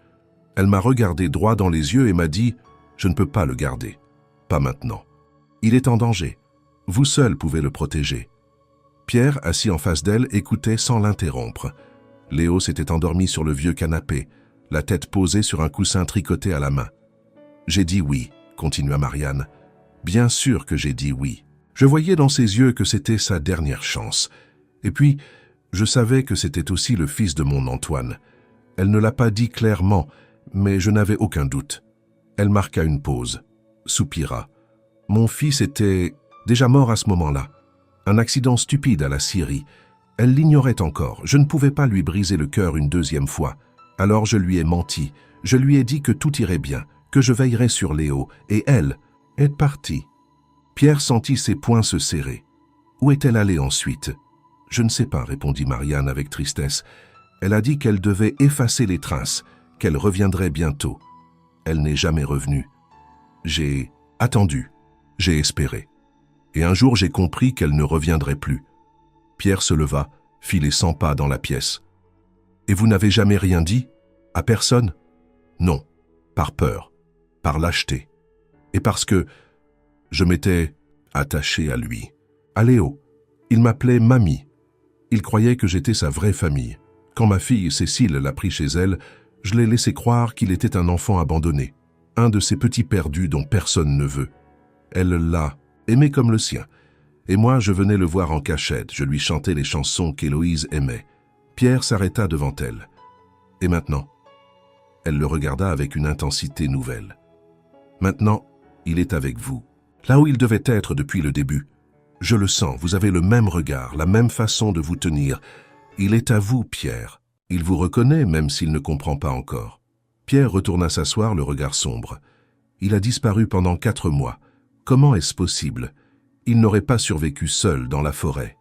Elle m'a regardé droit dans les yeux et m'a dit « Je ne peux pas le garder. Pas maintenant. Il est en danger. Vous seul pouvez le protéger. » Pierre, assis en face d'elle, écoutait sans l'interrompre. Léo s'était endormi sur le vieux canapé, la tête posée sur un coussin tricoté à la main. « J'ai dit oui, » continua Marianne. « Bien sûr que j'ai dit oui. Je voyais dans ses yeux que c'était sa dernière chance. Et puis, je savais que c'était aussi le fils de mon Antoine. Elle ne l'a pas dit clairement, mais je n'avais aucun doute. Elle marqua une pause, soupira. Mon fils était déjà mort à ce moment-là. Un accident stupide à la Syrie. Elle l'ignorait encore. Je ne pouvais pas lui briser le cœur une deuxième fois. Alors je lui ai menti. Je lui ai dit que tout irait bien, que je veillerais sur Léo, et elle est partie. Pierre sentit ses poings se serrer. Où est-elle allée ensuite? Je ne sais pas, répondit Marianne avec tristesse. Elle a dit qu'elle devait effacer les traces, qu'elle reviendrait bientôt. Elle n'est jamais revenue. J'ai attendu, j'ai espéré. Et un jour j'ai compris qu'elle ne reviendrait plus. Pierre se leva, fit les 100 pas dans la pièce. Et vous n'avez jamais rien dit? À personne? Non, par peur, par lâcheté. Et parce que je m'étais attaché à lui, à Léo. Il m'appelait mamie. Il croyait que j'étais sa vraie famille. Quand ma fille Cécile l'a pris chez elle, je l'ai laissé croire qu'il était un enfant abandonné, un de ces petits perdus dont personne ne veut. Elle l'a aimé comme le sien. Et moi, je venais le voir en cachette, je lui chantais les chansons qu'Héloïse aimait. Pierre s'arrêta devant elle. Et maintenant? Elle le regarda avec une intensité nouvelle. Maintenant, il est avec vous, là où il devait être depuis le début. Je le sens, vous avez le même regard, la même façon de vous tenir. Il est à vous, Pierre. Il vous reconnaît, même s'il ne comprend pas encore. Pierre retourna s'asseoir, le regard sombre. Il a disparu pendant 4 mois. Comment est-ce possible? Il n'aurait pas survécu seul dans la forêt.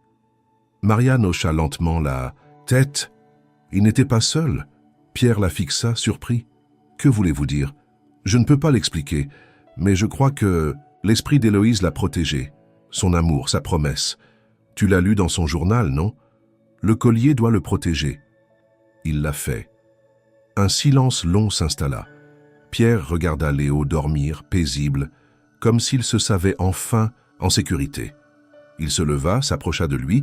Marianne hocha lentement la tête. Il n'était pas seul. Pierre la fixa, surpris. Que voulez-vous dire? Je ne peux pas l'expliquer, mais je crois que l'esprit d'Héloïse l'a protégé. Son amour, sa promesse. Tu l'as lu dans son journal, non? Le collier doit le protéger. Il l'a fait. Un silence long s'installa. Pierre regarda Léo dormir, paisible, comme s'il se savait enfin en sécurité. Il se leva, s'approcha de lui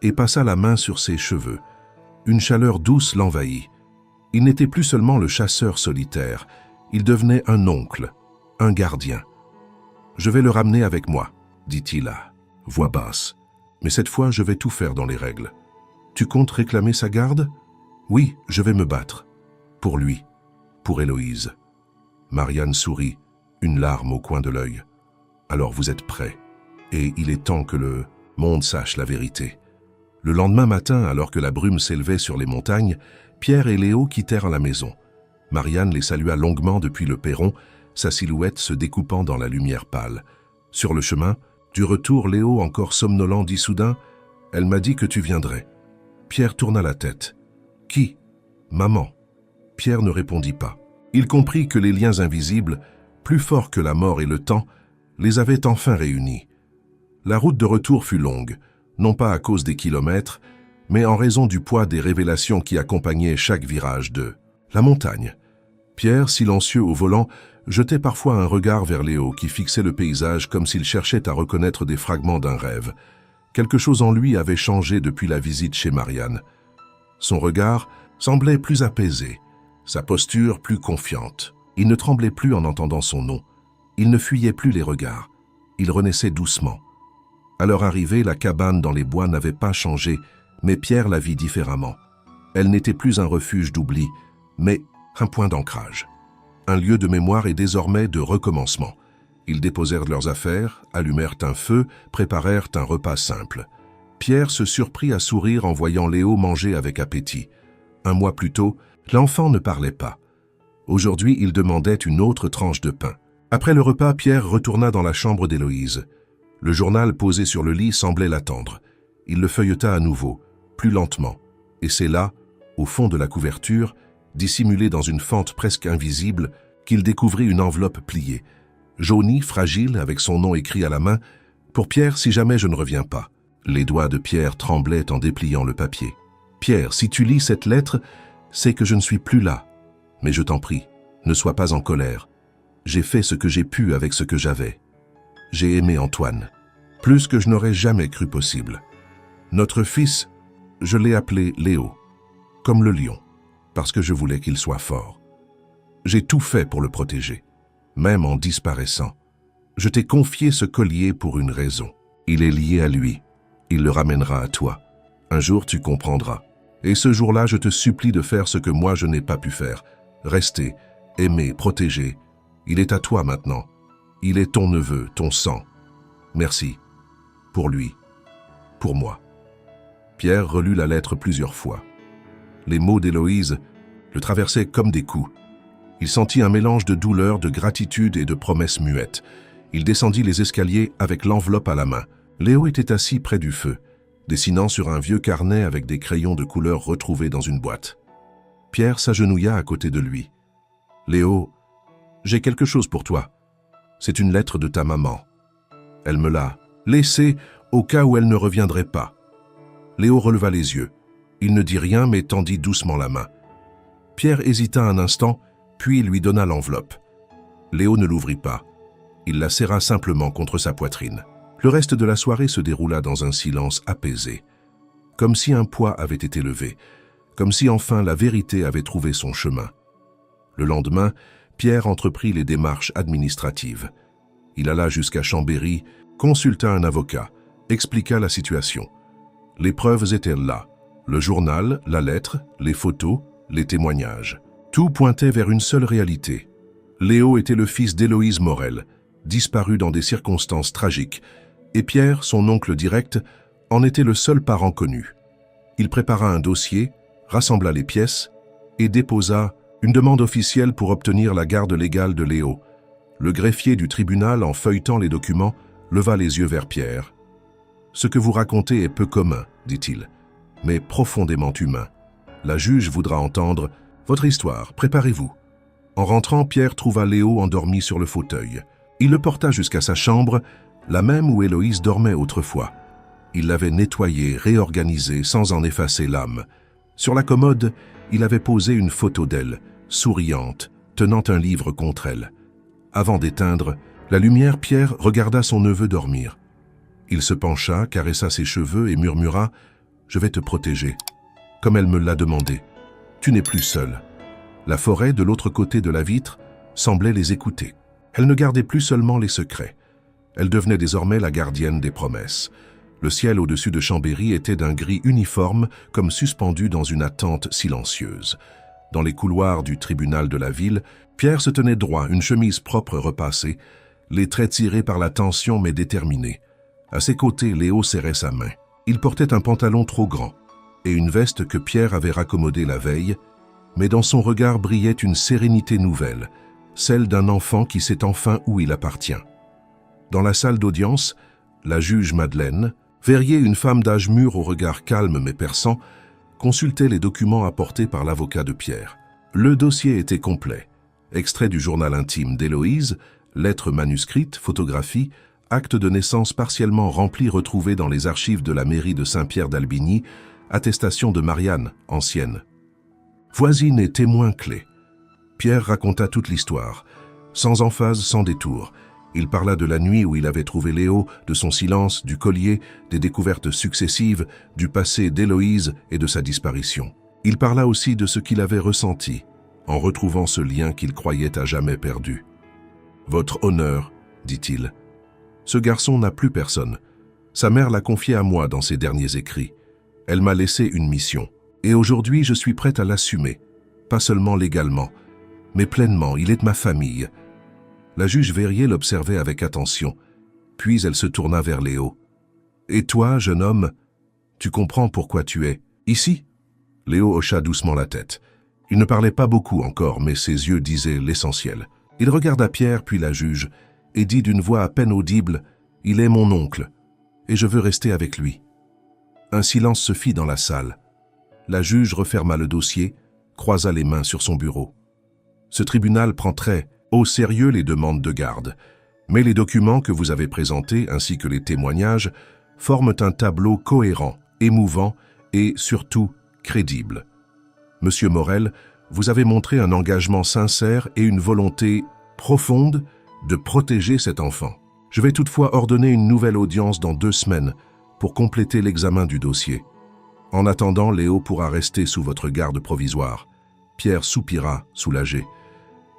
et passa la main sur ses cheveux. Une chaleur douce l'envahit. Il n'était plus seulement le chasseur solitaire, il devenait un oncle, un gardien. « Je vais le ramener avec moi », dit-il à voix basse. « Mais cette fois, je vais tout faire dans les règles. Tu comptes réclamer sa garde? Oui, je vais me battre. Pour lui, pour Héloïse. » Marianne sourit, une larme au coin de l'œil. « Alors vous êtes prêts, et il est temps que le monde sache la vérité. » Le lendemain matin, alors que la brume s'élevait sur les montagnes, Pierre et Léo quittèrent la maison. Marianne les salua longuement depuis le perron, sa silhouette se découpant dans la lumière pâle. Sur le chemin, du retour, Léo, encore somnolent, dit soudain « Elle m'a dit que tu viendrais. » Pierre tourna la tête. « Qui ? Maman. » Pierre ne répondit pas. Il comprit que les liens invisibles, plus forts que la mort et le temps, les avaient enfin réunis. La route de retour fut longue, non pas à cause des kilomètres, mais en raison du poids des révélations qui accompagnaient chaque virage de la montagne. Pierre, silencieux au volant, jetait parfois un regard vers Léo qui fixait le paysage comme s'il cherchait à reconnaître des fragments d'un rêve. Quelque chose en lui avait changé depuis la visite chez Marianne. Son regard semblait plus apaisé, sa posture plus confiante. Il ne tremblait plus en entendant son nom. Il ne fuyait plus les regards. Il renaissait doucement. À leur arrivée, la cabane dans les bois n'avait pas changé, mais Pierre la vit différemment. Elle n'était plus un refuge d'oubli, mais un point d'ancrage. Un lieu de mémoire et désormais de recommencement. Ils déposèrent leurs affaires, allumèrent un feu, préparèrent un repas simple. Pierre se surprit à sourire en voyant Léo manger avec appétit. Un mois plus tôt, l'enfant ne parlait pas. Aujourd'hui, il demandait une autre tranche de pain. Après le repas, Pierre retourna dans la chambre d'Héloïse. Le journal posé sur le lit semblait l'attendre. Il le feuilleta à nouveau, plus lentement. Et c'est là, au fond de la couverture, dissimulé dans une fente presque invisible, qu'il découvrit une enveloppe pliée. Jaunie, fragile, avec son nom écrit à la main, « Pour Pierre, si jamais je ne reviens pas ». Les doigts de Pierre tremblaient en dépliant le papier. « Pierre, si tu lis cette lettre, c'est que je ne suis plus là. Mais je t'en prie, ne sois pas en colère. J'ai fait ce que j'ai pu avec ce que j'avais. J'ai aimé Antoine, plus que je n'aurais jamais cru possible. Notre fils, je l'ai appelé Léo, comme le lion, parce que je voulais qu'il soit fort. J'ai tout fait pour le protéger, même en disparaissant. Je t'ai confié ce collier pour une raison. Il est lié à lui. Il le ramènera à toi. Un jour, tu comprendras. Et ce jour-là, je te supplie de faire ce que moi je n'ai pas pu faire. Rester, aimer, protéger. Il est à toi maintenant. Il est ton neveu, ton sang. Merci. Pour lui. Pour moi. » Pierre relut la lettre plusieurs fois. Les mots d'Héloïse le traversaient comme des coups. Il sentit un mélange de douleur, de gratitude et de promesses muettes. Il descendit les escaliers avec l'enveloppe à la main. Léo était assis près du feu, dessinant sur un vieux carnet avec des crayons de couleur retrouvés dans une boîte. Pierre s'agenouilla à côté de lui. « Léo, j'ai quelque chose pour toi. C'est une lettre de ta maman. Elle me l'a laissée au cas où elle ne reviendrait pas. » Léo releva les yeux. Il ne dit rien mais tendit doucement la main. Pierre hésita un instant, puis lui donna l'enveloppe. Léo ne l'ouvrit pas. Il la serra simplement contre sa poitrine. Le reste de la soirée se déroula dans un silence apaisé, comme si un poids avait été levé, comme si enfin la vérité avait trouvé son chemin. Le lendemain, Pierre entreprit les démarches administratives. Il alla jusqu'à Chambéry, consulta un avocat, expliqua la situation. Les preuves étaient là, le journal, la lettre, les photos, les témoignages. Tout pointait vers une seule réalité. Léo était le fils d'Héloïse Morel, disparu dans des circonstances tragiques, et Pierre, son oncle direct, en était le seul parent connu. Il prépara un dossier, rassembla les pièces et déposa une demande officielle pour obtenir la garde légale de Léo. Le greffier du tribunal, en feuilletant les documents, leva les yeux vers Pierre. « Ce que vous racontez est peu commun, dit-il, mais profondément humain. La juge voudra entendre votre histoire, préparez-vous. » En rentrant, Pierre trouva Léo endormi sur le fauteuil. Il le porta jusqu'à sa chambre, la même où Héloïse dormait autrefois. Il l'avait nettoyée, réorganisée, sans en effacer l'âme. Sur la commode, il avait posé une photo d'elle, souriante, tenant un livre contre elle. Avant d'éteindre la lumière, Pierre regarda son neveu dormir. Il se pencha, caressa ses cheveux et murmura « Je vais te protéger, comme elle me l'a demandé. Tu n'es plus seul. » La forêt, de l'autre côté de la vitre, semblait les écouter. Elle ne gardait plus seulement les secrets. Elle devenait désormais la gardienne des promesses. Le ciel au-dessus de Chambéry était d'un gris uniforme, comme suspendu dans une attente silencieuse. Dans les couloirs du tribunal de la ville, Pierre se tenait droit, une chemise propre repassée, les traits tirés par la tension mais déterminés. À ses côtés, Léo serrait sa main. Il portait un pantalon trop grand et une veste que Pierre avait raccommodée la veille, mais dans son regard brillait une sérénité nouvelle, celle d'un enfant qui sait enfin où il appartient. Dans la salle d'audience, la juge Madeleine, Verrier, une femme d'âge mûr au regard calme mais perçant, consultait les documents apportés par l'avocat de Pierre. Le dossier était complet. Extrait du journal intime d'Héloïse, lettres manuscrites, photographies, acte de naissance partiellement rempli retrouvé dans les archives de la mairie de Saint-Pierre d'Albigny, attestation de Marianne, ancienne. Voisine et témoin clé. Pierre raconta toute l'histoire, sans emphase, sans détour. Il parla de la nuit où il avait trouvé Léo, de son silence, du collier, des découvertes successives, du passé d'Héloïse et de sa disparition. Il parla aussi de ce qu'il avait ressenti, en retrouvant ce lien qu'il croyait à jamais perdu. « Votre honneur, dit-il. Ce garçon n'a plus personne. Sa mère l'a confié à moi dans ses derniers écrits. Elle m'a laissé une mission. Et aujourd'hui, je suis prête à l'assumer. Pas seulement légalement, mais pleinement, il est de ma famille. La juge Verrier l'observait avec attention, puis elle se tourna vers Léo. « Et toi, jeune homme, tu comprends pourquoi tu es ici ?» Léo hocha doucement la tête. Il ne parlait pas beaucoup encore, mais ses yeux disaient l'essentiel. Il regarda Pierre puis la juge et dit d'une voix à peine audible « Il est mon oncle, et je veux rester avec lui. » Un silence se fit dans la salle. La juge referma le dossier, croisa les mains sur son bureau. Ce tribunal prend très au sérieux les demandes de garde, mais les documents que vous avez présentés ainsi que les témoignages forment un tableau cohérent, émouvant et surtout crédible. Monsieur Morel, vous avez montré un engagement sincère et une volonté profonde de protéger cet enfant. Je vais toutefois ordonner une nouvelle audience dans 2 semaines pour compléter l'examen du dossier. En attendant, Léo pourra rester sous votre garde provisoire. Pierre soupira, soulagé.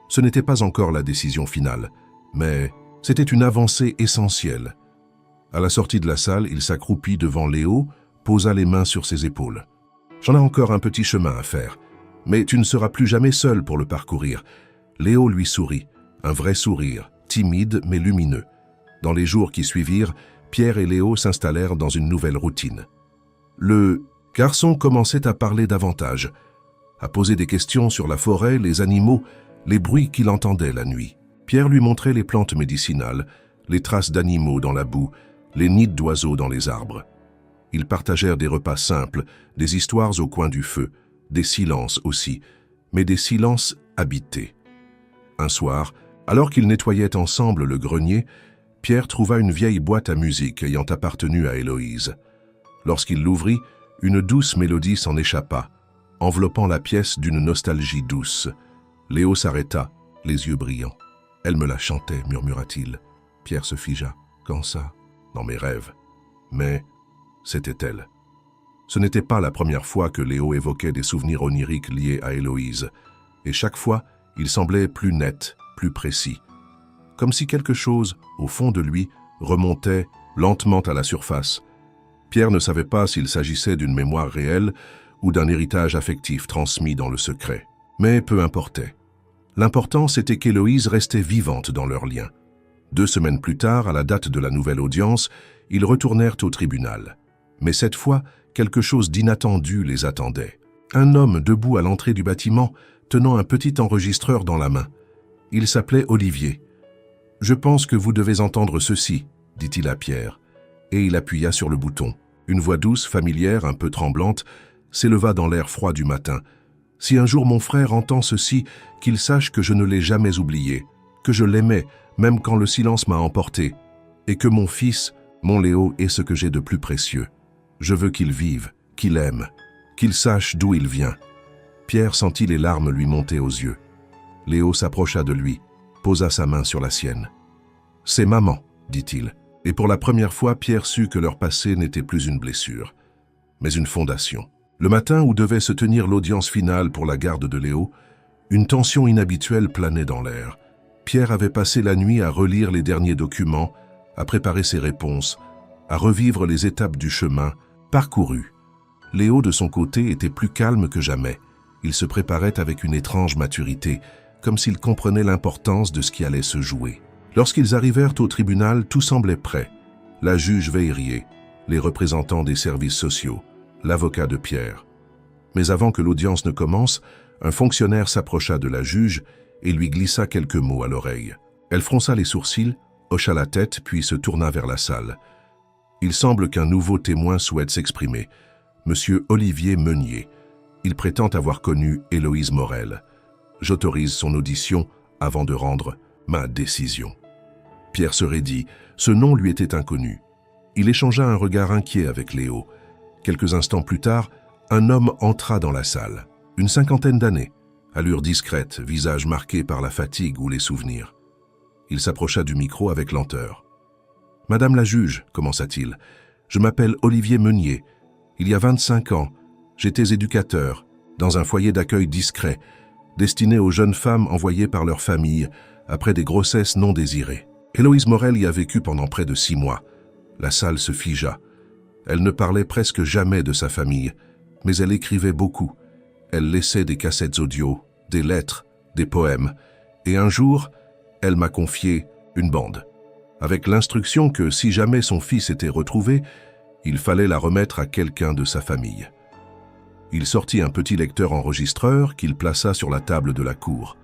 Ce n'était pas encore la décision finale, mais c'était une avancée essentielle. À la sortie de la salle, il s'accroupit devant Léo, posa les mains sur ses épaules. « J'en ai encore un petit chemin à faire, mais tu ne seras plus jamais seul pour le parcourir. » Léo lui sourit, un vrai sourire, timide mais lumineux. Dans les jours qui suivirent, Pierre et Léo s'installèrent dans une nouvelle routine. Le garçon commençait à parler davantage, à poser des questions sur la forêt, les animaux, les bruits qu'il entendait la nuit. Pierre lui montrait les plantes médicinales, les traces d'animaux dans la boue, les nids d'oiseaux dans les arbres. Ils partagèrent des repas simples, des histoires au coin du feu, des silences aussi, mais des silences habités. Un soir, alors qu'ils nettoyaient ensemble le grenier, Pierre trouva une vieille boîte à musique ayant appartenu à Héloïse. Lorsqu'il l'ouvrit, une douce mélodie s'en échappa, enveloppant la pièce d'une nostalgie douce. Léo s'arrêta, les yeux brillants. « Elle me la chantait, murmura-t-il. » Pierre se figea. « Quand ça ?»« Dans mes rêves. » Mais c'était elle. Ce n'était pas la première fois que Léo évoquait des souvenirs oniriques liés à Héloïse, et chaque fois, il semblait plus net, plus précis. Comme si quelque chose, au fond de lui, remontait lentement à la surface. Pierre ne savait pas s'il s'agissait d'une mémoire réelle ou d'un héritage affectif transmis dans le secret. Mais peu importait. L'important, c'était qu'Héloïse restait vivante dans leur lien. 2 semaines plus tard, à la date de la nouvelle audience, ils retournèrent au tribunal. Mais cette fois, quelque chose d'inattendu les attendait. Un homme debout à l'entrée du bâtiment, tenant un petit enregistreur dans la main. Il s'appelait Olivier. « Je pense que vous devez entendre ceci, » dit-il à Pierre, et il appuya sur le bouton. Une voix douce, familière, un peu tremblante, s'éleva dans l'air froid du matin. « Si un jour mon frère entend ceci, qu'il sache que je ne l'ai jamais oublié, que je l'aimais, même quand le silence m'a emporté, et que mon fils, mon Léo, est ce que j'ai de plus précieux. Je veux qu'il vive, qu'il aime, qu'il sache d'où il vient. » Pierre sentit les larmes lui monter aux yeux. Léo s'approcha de lui, posa sa main sur la sienne. « C'est maman, » dit-il, et pour la première fois, Pierre sut que leur passé n'était plus une blessure, mais une fondation. Le matin où devait se tenir l'audience finale pour la garde de Léo, une tension inhabituelle planait dans l'air. Pierre avait passé la nuit à relire les derniers documents, à préparer ses réponses, à revivre les étapes du chemin parcouru. Léo, de son côté, était plus calme que jamais. Il se préparait avec une étrange maturité, comme s'il comprenait l'importance de ce qui allait se jouer. Lorsqu'ils arrivèrent au tribunal, tout semblait prêt. La juge Verrier, les représentants des services sociaux, l'avocat de Pierre. Mais avant que l'audience ne commence, un fonctionnaire s'approcha de la juge et lui glissa quelques mots à l'oreille. Elle fronça les sourcils, hocha la tête, puis se tourna vers la salle. Il semble qu'un nouveau témoin souhaite s'exprimer. Monsieur Olivier Meunier. Il prétend avoir connu Héloïse Morel. J'autorise son audition avant de rendre ma décision. Pierre se raidit. Ce nom lui était inconnu. Il échangea un regard inquiet avec Léo. Quelques instants plus tard, un homme entra dans la salle. Une 50aine d'années, allure discrète, visage marqué par la fatigue ou les souvenirs. Il s'approcha du micro avec lenteur. « Madame la juge, commença-t-il, je m'appelle Olivier Meunier. Il y a 25 ans, j'étais éducateur, dans un foyer d'accueil discret, destiné aux jeunes femmes envoyées par leur famille après des grossesses non désirées. Héloïse Morel y a vécu pendant près de 6 mois. La salle se figea. Elle ne parlait presque jamais de sa famille, mais elle écrivait beaucoup. Elle laissait des cassettes audio, des lettres, des poèmes. Et un jour, Elle m'a confié une bande, avec l'instruction que si jamais son fils était retrouvé, il fallait la remettre à quelqu'un de sa famille. Il sortit un petit lecteur enregistreur qu'il plaça sur la table de la cour.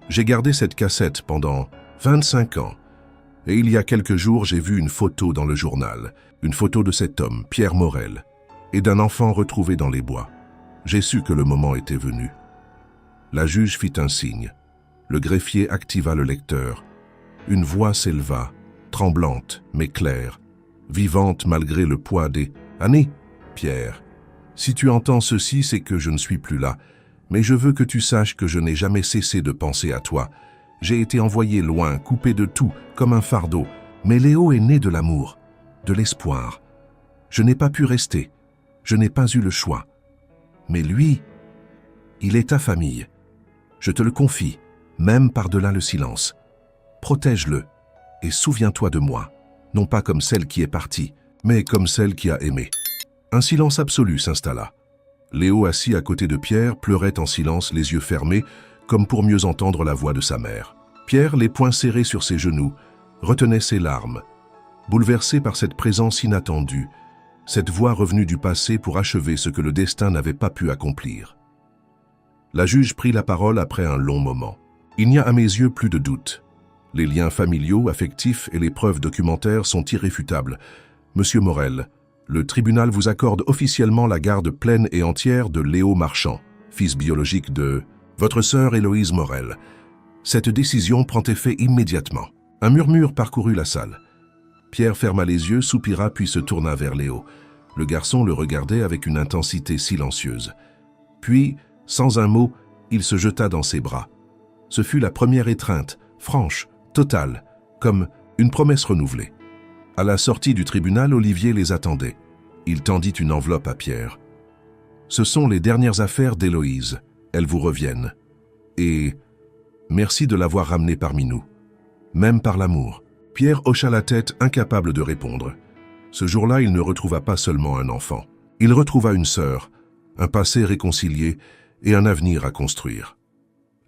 J'ai gardé cette cassette pendant 25 ans, et il y a quelques jours, j'ai vu une photo dans le journal, une photo de cet homme, Pierre Morel, et d'un enfant retrouvé dans les bois. J'ai su que le moment était venu. La juge fit un signe. Le greffier activa le lecteur. Une voix s'éleva, tremblante mais claire, vivante malgré le poids des années. Pierre, si tu entends ceci, c'est que je ne suis plus là, mais je veux que tu saches que je n'ai jamais cessé de penser à toi. J'ai été envoyé loin, coupé de tout, comme un fardeau, mais Léo est né de l'amour, de l'espoir. Je n'ai pas pu rester, je n'ai pas eu le choix. Mais lui, il est ta famille. Je te le confie, même par-delà le silence. Protège-le et souviens-toi de moi, non pas comme celle qui est partie, mais comme celle qui a aimé. Un silence absolu s'installa. Léo, assis à côté de Pierre, pleurait en silence, les yeux fermés, comme pour mieux entendre la voix de sa mère. Pierre, les poings serrés sur ses genoux, retenait ses larmes, bouleversé par cette présence inattendue, cette voix revenue du passé pour achever ce que le destin n'avait pas pu accomplir. La juge prit la parole après un long moment. Il n'y a à mes yeux plus de doute. Les liens familiaux, affectifs et les preuves documentaires sont irréfutables. Monsieur Morel, le tribunal vous accorde officiellement la garde pleine et entière de Léo Marchand, fils biologique de votre sœur Héloïse Morel. Cette décision prend effet immédiatement. Un murmure parcourut la salle. Pierre ferma les yeux, soupira puis se tourna vers Léo. Le garçon le regardait avec une intensité silencieuse. Puis, sans un mot, il se jeta dans ses bras. Ce fut la première étreinte, franche, totale, comme une promesse renouvelée. À la sortie du tribunal, Olivier les attendait. Il tendit une enveloppe à Pierre. « Ce sont les dernières affaires d'Héloïse. Elles vous reviennent. Et merci de l'avoir ramenée parmi nous. Même par l'amour. » Pierre hocha la tête, incapable de répondre. Ce jour-là, il ne retrouva pas seulement un enfant. Il retrouva une sœur, un passé réconcilié et un avenir à construire.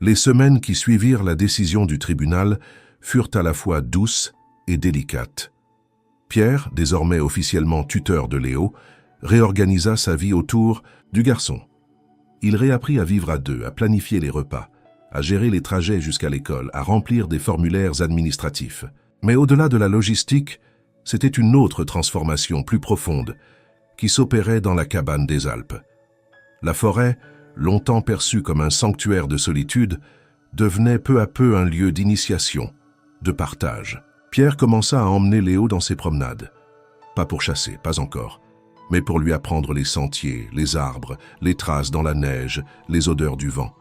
Les semaines qui suivirent la décision du tribunal furent à la fois douces et délicates. Pierre, désormais officiellement tuteur de Léo, réorganisa sa vie autour du garçon. Il réapprit à vivre à deux, à planifier les repas, à gérer les trajets jusqu'à l'école, à remplir des formulaires administratifs. Mais au-delà de la logistique, c'était une autre transformation plus profonde qui s'opérait dans la cabane des Alpes. La forêt, longtemps perçue comme un sanctuaire de solitude, devenait peu à peu un lieu d'initiation, de partage. Pierre commença à emmener Léo dans ses promenades. Pas pour chasser, pas encore, mais pour lui apprendre les sentiers, les arbres, les traces dans la neige, les odeurs du vent.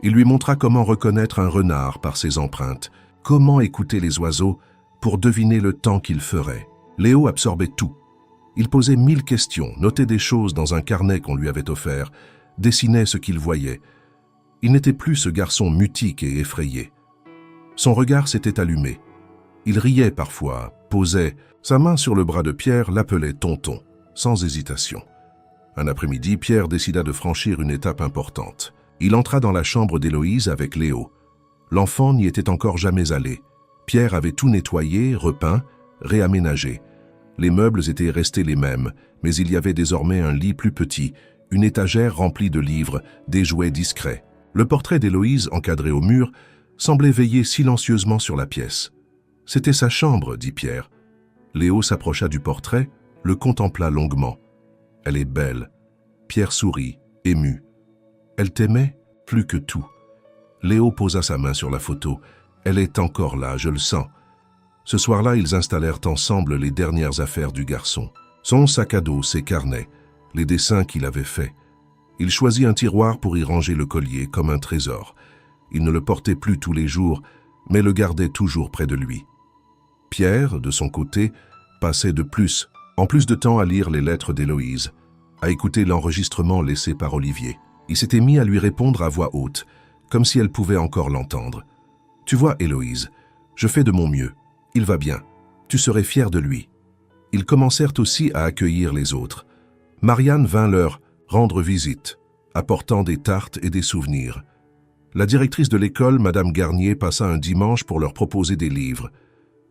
Il lui montra comment reconnaître un renard par ses empreintes, comment écouter les oiseaux pour deviner le temps qu'il ferait. Léo absorbait tout. Il posait 1000 questions, notait des choses dans un carnet qu'on lui avait offert, dessinait ce qu'il voyait. Il n'était plus ce garçon mutique et effrayé. Son regard s'était allumé. Il riait parfois, posait, sa main sur le bras de Pierre l'appelait tonton, sans hésitation. Un après-midi, Pierre décida de franchir une étape importante. Il entra dans la chambre d'Héloïse avec Léo. L'enfant n'y était encore jamais allé. Pierre avait tout nettoyé, repeint, réaménagé. Les meubles étaient restés les mêmes, mais il y avait désormais un lit plus petit, une étagère remplie de livres, des jouets discrets. Le portrait d'Héloïse, encadré au mur, semblait veiller silencieusement sur la pièce. « C'était sa chambre, dit Pierre. » Léo s'approcha du portrait, le contempla longuement. « Elle est belle. » Pierre sourit, ému. « Elle t'aimait plus que tout. » Léo posa sa main sur la photo. « Elle est encore là, je le sens. » Ce soir-là, ils installèrent ensemble les dernières affaires du garçon. Son sac à dos, ses carnets, les dessins qu'il avait faits. Il choisit un tiroir pour y ranger le collier comme un trésor. Il ne le portait plus tous les jours, mais le gardait toujours près de lui. Pierre, de son côté, passait en plus de temps à lire les lettres d'Héloïse, à écouter l'enregistrement laissé par Olivier. Il s'était mis à lui répondre à voix haute, comme si elle pouvait encore l'entendre. « Tu vois, Héloïse, je fais de mon mieux. Il va bien. Tu serais fière de lui. » Ils commencèrent aussi à accueillir les autres. Marianne vint leur rendre visite, apportant des tartes et des souvenirs. La directrice de l'école, Madame Garnier, passa un dimanche pour leur proposer des livres.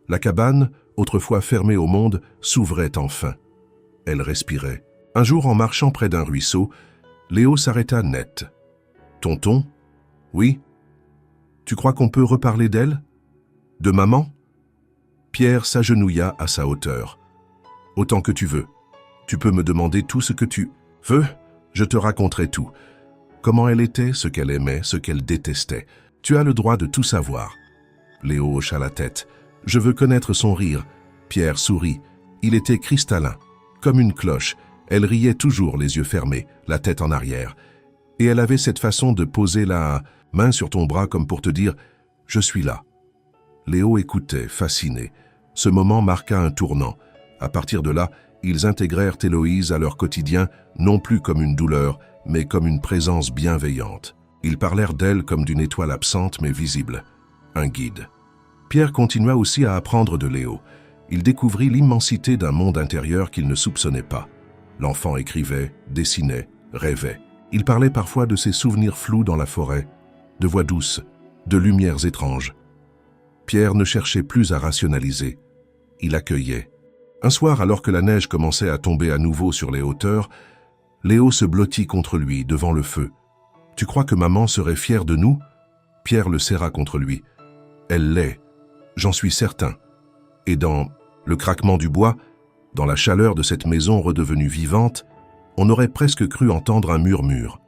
La cabane, autrefois fermée au monde, s'ouvrait enfin. Elle respirait. Un jour, en marchant près d'un ruisseau, Léo s'arrêta net. « Tonton ? Oui ? Tu crois qu'on peut reparler d'elle ? De maman ?» Pierre s'agenouilla à sa hauteur. « Autant que tu veux. Tu peux me demander tout ce que tu veux, je te raconterai tout. Comment elle était, ce qu'elle aimait, ce qu'elle détestait. Tu as le droit de tout savoir. » Léo hocha la tête. « Je veux connaître son rire. » Pierre sourit. Il était cristallin. Comme une cloche, elle riait toujours les yeux fermés, la tête en arrière. Et elle avait cette façon de poser la main sur ton bras comme pour te dire « Je suis là ». Léo écoutait, fasciné. Ce moment marqua un tournant. À partir de là, ils intégrèrent Héloïse à leur quotidien, non plus comme une douleur, mais comme une présence bienveillante. Ils parlèrent d'elle comme d'une étoile absente mais visible, un guide. Pierre continua aussi à apprendre de Léo. Il découvrit l'immensité d'un monde intérieur qu'il ne soupçonnait pas. L'enfant écrivait, dessinait, rêvait. Il parlait parfois de ses souvenirs flous dans la forêt, de voix douces, de lumières étranges. Pierre ne cherchait plus à rationaliser. Il accueillait. Un soir, alors que la neige commençait à tomber à nouveau sur les hauteurs, Léo se blottit contre lui, devant le feu. « Tu crois que maman serait fière de nous ?» Pierre le serra contre lui. « Elle l'est, j'en suis certain. » Et dans le craquement du bois, dans la chaleur de cette maison redevenue vivante, on aurait presque cru entendre un murmure.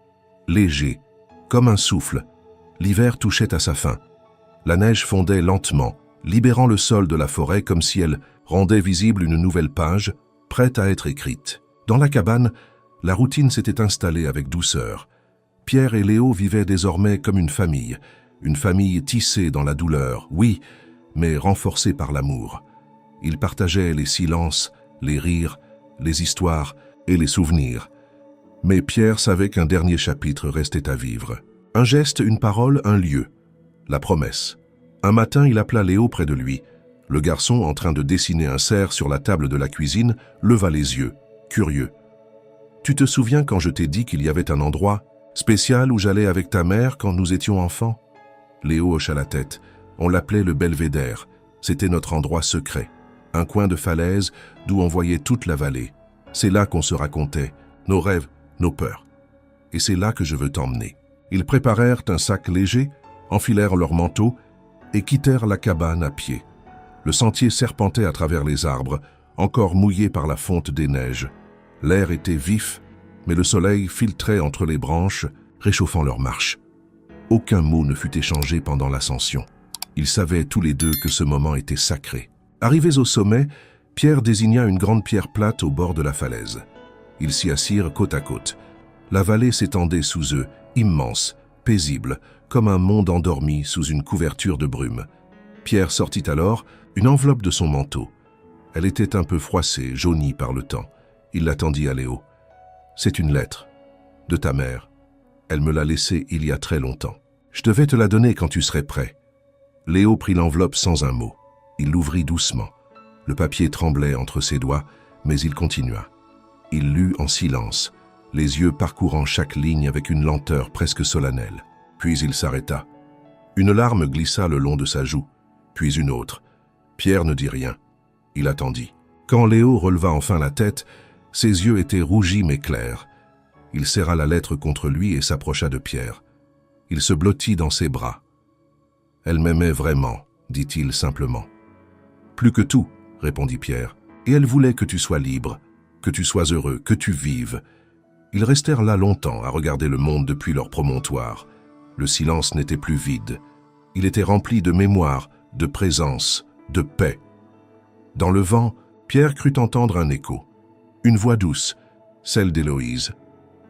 Léger, comme un souffle, l'hiver touchait à sa fin. La neige fondait lentement, libérant le sol de la forêt comme si elle rendait visible une nouvelle page, prête à être écrite. Dans la cabane, la routine s'était installée avec douceur. Pierre et Léo vivaient désormais comme une famille tissée dans la douleur, oui, mais renforcée par l'amour. Ils partageaient les silences, les rires, les histoires et les souvenirs. Mais Pierre savait qu'un dernier chapitre restait à vivre. Un geste, une parole, un lieu. La promesse. Un matin, il appela Léo près de lui. Le garçon, en train de dessiner un cerf sur la table de la cuisine, leva les yeux, curieux. « Tu te souviens quand je t'ai dit qu'il y avait un endroit spécial où j'allais avec ta mère quand nous étions enfants ?» Léo hocha la tête. On l'appelait le Belvédère. C'était notre endroit secret. Un coin de falaise d'où on voyait toute la vallée. C'est là qu'on se racontait, nos rêves, nos peurs. Et c'est là que je veux t'emmener. Ils préparèrent un sac léger, enfilèrent leurs manteaux et quittèrent la cabane à pied. Le sentier serpentait à travers les arbres, encore mouillés par la fonte des neiges. L'air était vif, mais le soleil filtrait entre les branches, réchauffant leur marche. Aucun mot ne fut échangé pendant l'ascension. Ils savaient tous les deux que ce moment était sacré. Arrivés au sommet, Pierre désigna une grande pierre plate au bord de la falaise. Ils s'y assirent côte à côte. La vallée s'étendait sous eux, immense, paisible, comme un monde endormi sous une couverture de brume. Pierre sortit alors une enveloppe de son manteau. Elle était un peu froissée, jaunie par le temps. Il la tendit à Léo. « C'est une lettre. De ta mère. Elle me l'a laissée il y a très longtemps. Je devais te la donner quand tu serais prêt. » Léo prit l'enveloppe sans un mot. Il l'ouvrit doucement. Le papier tremblait entre ses doigts, mais il continua. Il lut en silence, les yeux parcourant chaque ligne avec une lenteur presque solennelle. Puis il s'arrêta. Une larme glissa le long de sa joue, puis une autre. Pierre ne dit rien. Il attendit. Quand Léo releva enfin la tête, ses yeux étaient rougis mais clairs. Il serra la lettre contre lui et s'approcha de Pierre. Il se blottit dans ses bras. « Elle m'aimait vraiment, » dit-il simplement. « Plus que tout, » répondit Pierre. « Et elle voulait que tu sois libre, que tu sois heureux, que tu vives. » Ils restèrent là longtemps à regarder le monde depuis leur promontoire. Le silence n'était plus vide. Il était rempli de mémoire, de présence, de paix. Dans le vent, Pierre crut entendre un écho. Une voix douce, celle d'Héloïse.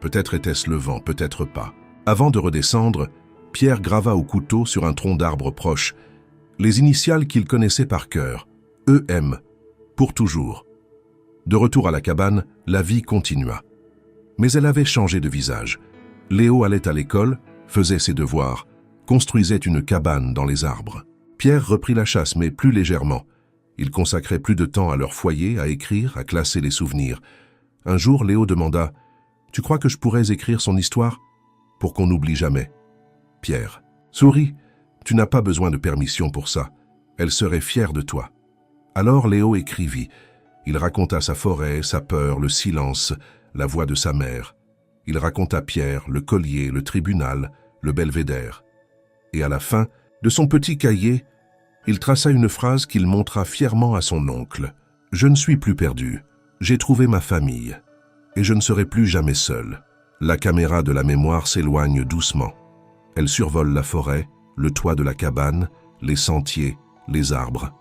Peut-être était-ce le vent, peut-être pas. Avant de redescendre, Pierre grava au couteau sur un tronc d'arbre proche les initiales qu'il connaissait par cœur, EM, pour toujours. De retour à la cabane, la vie continua. Mais elle avait changé de visage. Léo allait à l'école, faisait ses devoirs, construisait une cabane dans les arbres. Pierre reprit la chasse, mais plus légèrement. Il consacrait plus de temps à leur foyer, à écrire, à classer les souvenirs. Un jour, Léo demanda « Tu crois que je pourrais écrire son histoire pour qu'on n'oublie jamais ?» Pierre Souris, tu n'as pas besoin de permission pour ça. Elle serait fière de toi. » Alors Léo écrivit. Il raconta sa forêt, sa peur, le silence, la voix de sa mère. Il raconta Pierre, le collier, le tribunal, le belvédère. Et à la fin, de son petit cahier, il traça une phrase qu'il montra fièrement à son oncle. « Je ne suis plus perdu. J'ai trouvé ma famille. Et je ne serai plus jamais seul. » La caméra de la mémoire s'éloigne doucement. Elle survole la forêt, le toit de la cabane, les sentiers, les arbres.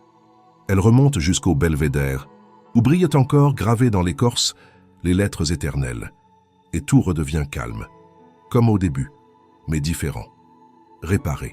Elle remonte jusqu'au belvédère, où brillent encore, gravées dans l'écorce, les lettres éternelles. Et tout redevient calme, comme au début, mais différent, réparé.